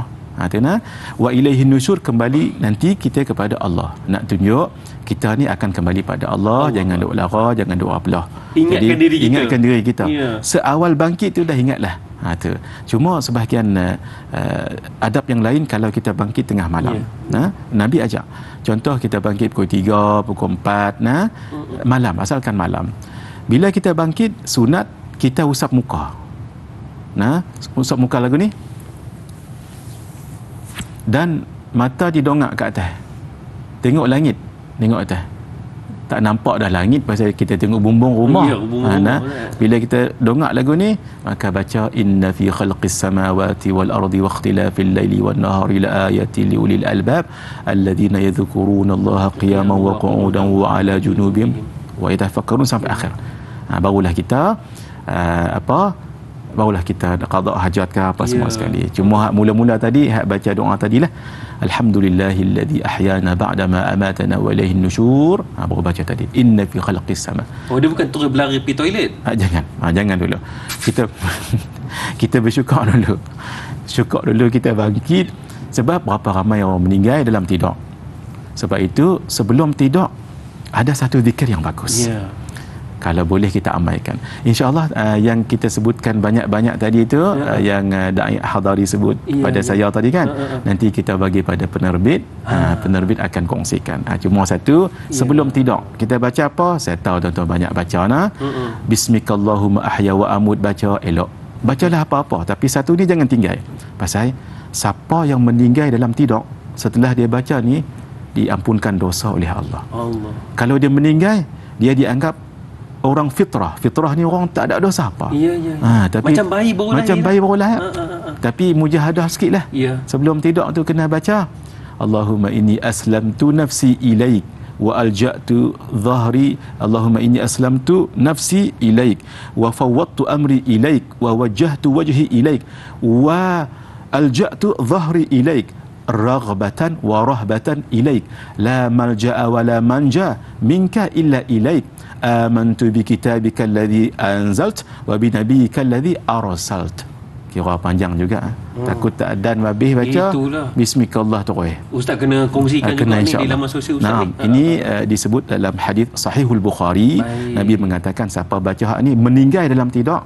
Speaker 2: Wa ilaihin nusyur, kembali nanti kita kepada Allah. Nak tunjuk kita ni akan kembali pada Allah. Jangan duk lara, jangan duk apalah. Ingatkan diri kita. Seawal bangkit tu dah ingatlah. Cuma sebahagian adab yang lain kalau kita bangkit tengah malam. Nabi ajak. Contoh kita bangkit pukul 3, pukul 4 malam, asalkan malam. Bila kita bangkit, sunat kita usap muka. Usap muka lagu ni. Dan mata didongak ke atas. Tengok langit, tengok atas. Tak nampak dah langit pasal kita tengok bumbung rumah. Bila kita dongak lagu ni, maka baca inna fi khalqis samawati wal ardi wa ikhtilafil laili wan nahari la ayatin liulil albab alladhina yadhkuruna Allaha qiyaman wa qu'udan wa ala junubihim wa yatafakkarun sampai akhir. Barulah kita barulah kita qada hajat ke apa semua sekali. Cuma mula-mula tadi baca doa tadilah Alhamdulillahillazi ahyana ba'dama amatana wa ilaihin nusyur. Baru baca tadi inna fi khalqis sama.
Speaker 1: Dia bukan terus berlari pergi toilet.
Speaker 2: Jangan dulu. Kita bersyukur dulu. Syukur dulu kita bangkit, sebab berapa ramai orang meninggal dalam tidur. Sebab itu sebelum tidur ada satu zikir yang bagus. Kalau boleh kita amalkan, insya-Allah. Yang kita sebutkan banyak-banyak tadi itu, yang Da'i Hadari sebut pada saya tadi kan, nanti kita bagi pada penerbit. Penerbit akan kongsikan. Cuma satu, sebelum tidur kita baca apa? Saya tahu tuan-tuan banyak baca Bismikallahumma ahya wa amut, baca elok. Bacalah apa-apa, tapi satu ni jangan tinggal. Pasal siapa yang meninggal dalam tidur, setelah dia baca ni, diampunkan dosa oleh Allah. Kalau dia meninggal, dia dianggap orang fitrah. Fitrah ni orang tak ada dosa apa. Tapi macam bayi baru lahir. Tapi mujahadah sikitlah. Sebelum tidur tu kena baca Allahumma inni aslamtu nafsi ilaik wa alja'tu dhahri. Allahumma inni aslamtu nafsi ilaik wa fawwadtu amri ilaik wa wajjahtu wajhi ilaik wa alja'tu dhahri ilaik raghbatan wa rahbatan ilaik la malja'a wa la manja minka illa ilaik amantu bi kitabika alladhi anzalt wa bi nabiyyika alladhi arsalt. kira panjang juga. Takut tak adan habis baca
Speaker 1: Itulah.
Speaker 2: bismillah terus.
Speaker 1: Ustaz kena kongsikan
Speaker 2: Kena,
Speaker 1: juga ni di
Speaker 2: insyaAllah.
Speaker 1: laman sosial Ustaz
Speaker 2: Nah,
Speaker 1: ni.
Speaker 2: ini disebut dalam hadis Sahihul Bukhari.
Speaker 1: Baik.
Speaker 2: Nabi mengatakan siapa baca hak ni meninggal dalam tidur,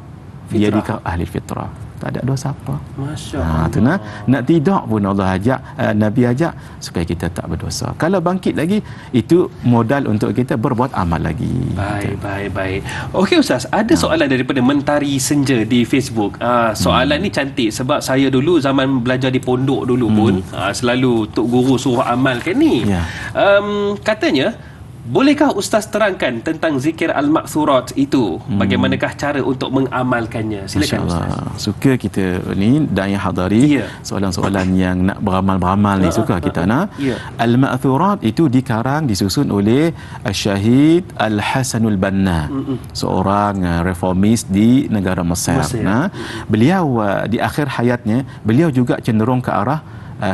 Speaker 2: dia
Speaker 1: Fitrah.
Speaker 2: dikau ahli fitrah. Tak ada dosa apa.
Speaker 1: Masya
Speaker 2: Tu nah, nak tidak pun Allah ajak, Nabi ajak supaya kita tak berdosa. Kalau bangkit lagi, itu modal untuk kita berbuat amal lagi.
Speaker 1: Baik. Okey Ustaz, ada soalan daripada Mentari Senja di Facebook. Soalan ni cantik sebab saya dulu zaman belajar di pondok dulu pun selalu tok guru suruh amalkan ni.
Speaker 2: Ya.
Speaker 1: Katanya, bolehkah Ustaz terangkan tentang zikir al-ma'thurat itu? Bagaimanakah cara untuk mengamalkannya? Silakan Ustaz.
Speaker 2: InsyaAllah. Suka kita ni dan yang hadari
Speaker 1: Ya.
Speaker 2: soalan-soalan yang nak beramal-beramal ni suka kita nak.
Speaker 1: Ya.
Speaker 2: Al-Ma'thurat itu dikarang disusun oleh Syahid Al-Hasanul Banna, seorang reformis di negara Mesir. Nah, beliau di akhir hayatnya beliau juga cenderung ke arah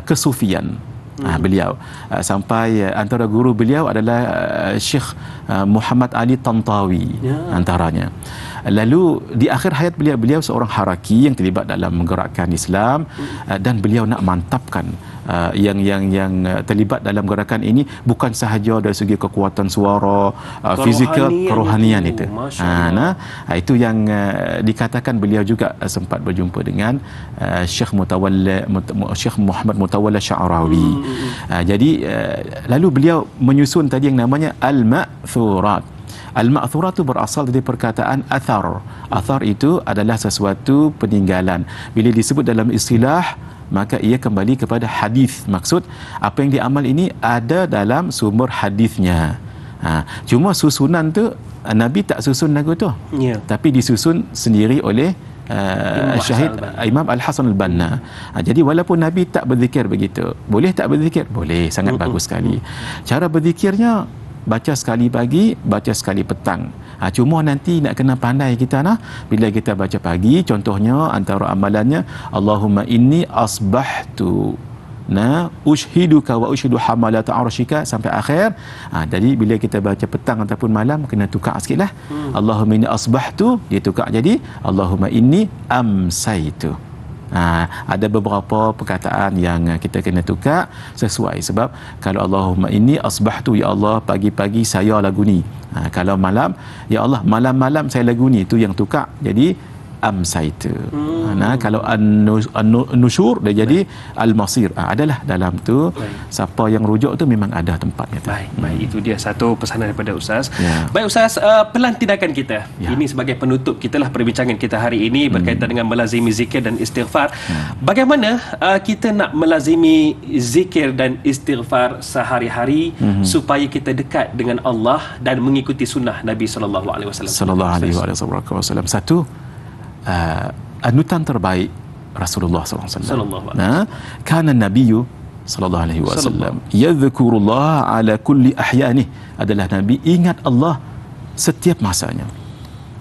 Speaker 2: kesufian. Beliau sampai antara guru beliau adalah Syekh Muhammad Ali Tantawi antaranya. Lalu di akhir hayat beliau seorang haraki yang terlibat dalam menggerakkan Islam, dan beliau nak mantapkan yang terlibat dalam gerakan ini bukan sahaja dari segi kekuatan suara, fizikal, kerohanian itu. Itu yang dikatakan beliau juga sempat berjumpa dengan Syekh Muhammad Mutawalla Sya'rawi. Jadi lalu beliau menyusun tadi yang namanya Al-Ma'thurat. Al-Ma'thurat itu berasal dari perkataan athar. Athar itu adalah sesuatu peninggalan. Bila disebut dalam istilah, maka ia kembali kepada hadis. Maksud apa yang diamal ini ada dalam sumber hadisnya. Cuma susunan tu Nabi tak susun lagu tu. Tapi disusun sendiri oleh Syahid Imam Al-Hasan Al-Banna. Jadi walaupun Nabi tak berzikir begitu, boleh tak berzikir? Boleh, sangat bagus sekali. Cara berzikirnya baca sekali pagi, baca sekali petang. Cuma nanti nak kena pandai kita nah, bila kita baca pagi, contohnya antara amalannya Allahumma inni asbahtu ushhiduka wa ushhidu hamalata arshika sampai akhir. Jadi bila kita baca petang ataupun malam kena tukar sikitlah. Allahumma inni asbahtu, dia tukar jadi Allahumma inni amsaitu. Ada beberapa perkataan yang kita kena tukar sesuai, sebab kalau Allahumma inni asbahtu, ya Allah pagi-pagi saya lagu ni, kalau malam ya Allah malam-malam saya lagu ni, tu yang tukar jadi amsaitu. Kalau an-nusyur dia jadi al-masir. Adalah dalam tu. Siapa yang rujuk tu memang ada tempatnya tu.
Speaker 1: Baik, itu dia satu pesanan daripada Ustaz. Baik Ustaz, pelan tindakan kita. Ini sebagai penutup kita lah perbincangan kita hari ini berkaitan dengan melazimi zikir dan istighfar. Bagaimana kita nak melazimi zikir dan istighfar sehari-hari supaya kita dekat dengan Allah dan mengikuti sunnah Nabi sallallahu alaihi wasallam. Satu,
Speaker 2: anutan terbaik Rasulullah SAW. Kana Nabiyyu sallallahu alaihi wasallam yadhkurullah ala kulli ahyanih, adalah Nabi ingat Allah setiap masanya.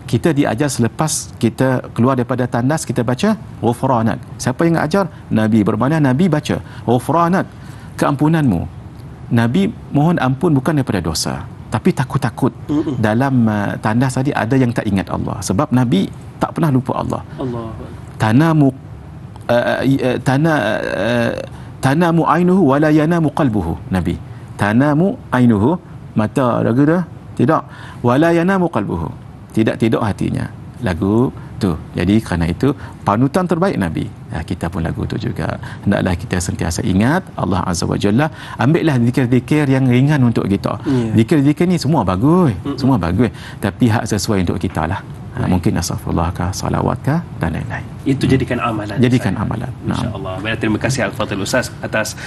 Speaker 2: Kita diajar selepas kita keluar daripada tandas, kita baca ghufranak. Siapa yang ajar? Nabi. Bermakna Nabi baca ghufranak, keampunanmu. Nabi mohon ampun bukan daripada dosa, tapi takut-takut. Dalam tandas tadi ada yang tak ingat Allah, sebab Nabi tak pernah lupa Allah. Tanamu ainuhu wala yanamu qalbuhu. Nabi tanamu ainuhu, mata lagu dah tidak, wala yanamu qalbuhu, tidak tidur hatinya. Lagu tu. Jadi kerana itu panutan terbaik Nabi. Kita pun lagu tu juga. Hendaklah kita sentiasa ingat Allah Azza wa Jalla. Ambillah zikir-zikir yang ringan untuk kita. Zikir-zikir ni semua bagus. Semua bagus. Tapi hak sesuai untuk kita lah. Mungkin astagfirullah kah, salawat kah dan lain-lain.
Speaker 1: Itu jadikan amalan.
Speaker 2: Jadikan amalan.
Speaker 1: InsyaAllah. Baiklah, terima kasih Al-Fadhil Ustaz atas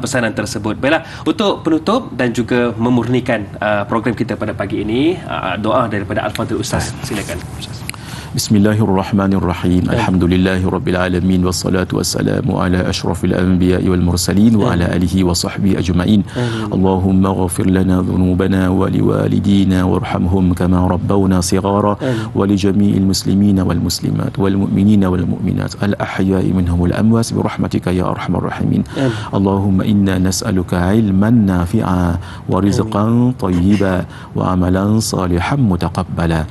Speaker 1: pesanan tersebut. Baiklah, untuk penutup dan juga memurnikan program kita pada pagi ini, doa daripada Al-Fadhil Ustaz. Silakan Ustaz.
Speaker 2: Bismillahirrahmanirrahim. Alhamdulillahirabbil alamin wassalatu wassalamu ala asyrafil anbiya'i wal mursalin wa ala alihi wa sahbihi ajma'in. Allahumma ighfir lana dhunubana wa liwalidina warhamhum kama rabbawna shighara wa li jami'il muslimina wal muslimat wal mu'minina wal mu'minat al ahya'i minhum wal amwat bi rahmatika ya arhamar rahimin. Allahumma inna nas'aluka ilman nafi'a wa rizqan tayyiba wa amalan salihan mutaqabbala.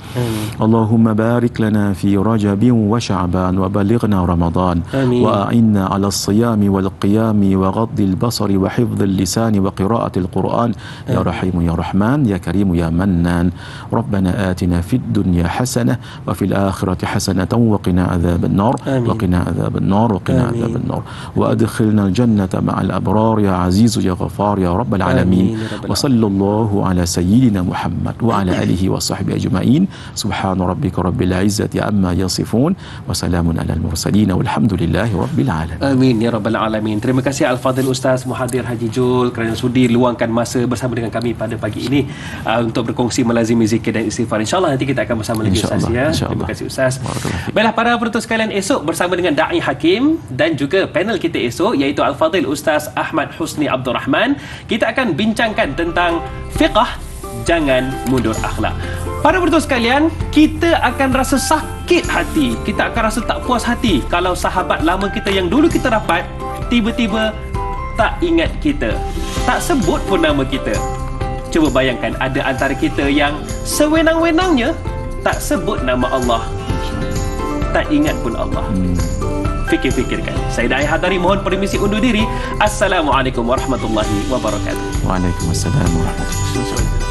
Speaker 2: Allahumma barik lana لنا في رجب وشعبان وبلغنا رمضان
Speaker 1: آمين.
Speaker 2: وأعنا على الصيام والقيام وغض البصر وحفظ اللسان وقراءة القرآن يا رحيم يا رحمن يا كريم يا منان ربنا آتنا في الدنيا حسنة وفي الآخرة حسنة وقنا عذاب النار
Speaker 1: آمين.
Speaker 2: وقنا عذاب النار وقنا
Speaker 1: آمين.
Speaker 2: عذاب النار وأدخلنا الجنة مع الأبرار يا عزيز يا غفار يا رب العالمين
Speaker 1: آمين يا رب
Speaker 2: وصلى الله على سيدنا محمد وعلى آله وصحبه أجمعين سبحان ربك رب العزة عما يصفون وسلام على المرسلين والحمد لله رب العالمين.
Speaker 1: Amin ya rabbal alamin. Terima kasih Al-Fadhil Ustaz Muhadir Haji Jul kerana sudi luangkan masa bersama dengan kami pada pagi ini untuk berkongsi melazimi zikir dan istighfar. InsyaAllah nanti kita akan bersama lagi Ustaz ya. Terima kasih Ustaz. Baiklah para penonton sekalian, esok bersama dengan Da'i Hakim dan juga panel kita esok iaitu Al-Fadhil Ustaz Ahmad Husni Abdul Rahman. Kita akan bincangkan tentang fiqh jangan mundur akhlak. Para penonton sekalian, kita akan rasa sakit hati, kita akan rasa tak puas hati kalau sahabat lama kita yang dulu kita rapat tiba-tiba tak ingat kita, tak sebut pun nama kita. Cuba bayangkan ada antara kita yang sewenang-wenangnya tak sebut nama Allah, tak ingat pun Allah. Fikir-fikirkan. Saya Da'i Hadari mohon permisi undur diri. Assalamualaikum warahmatullahi wabarakatuh.
Speaker 2: Waalaikumsalam warahmatullahi wabarakatuh.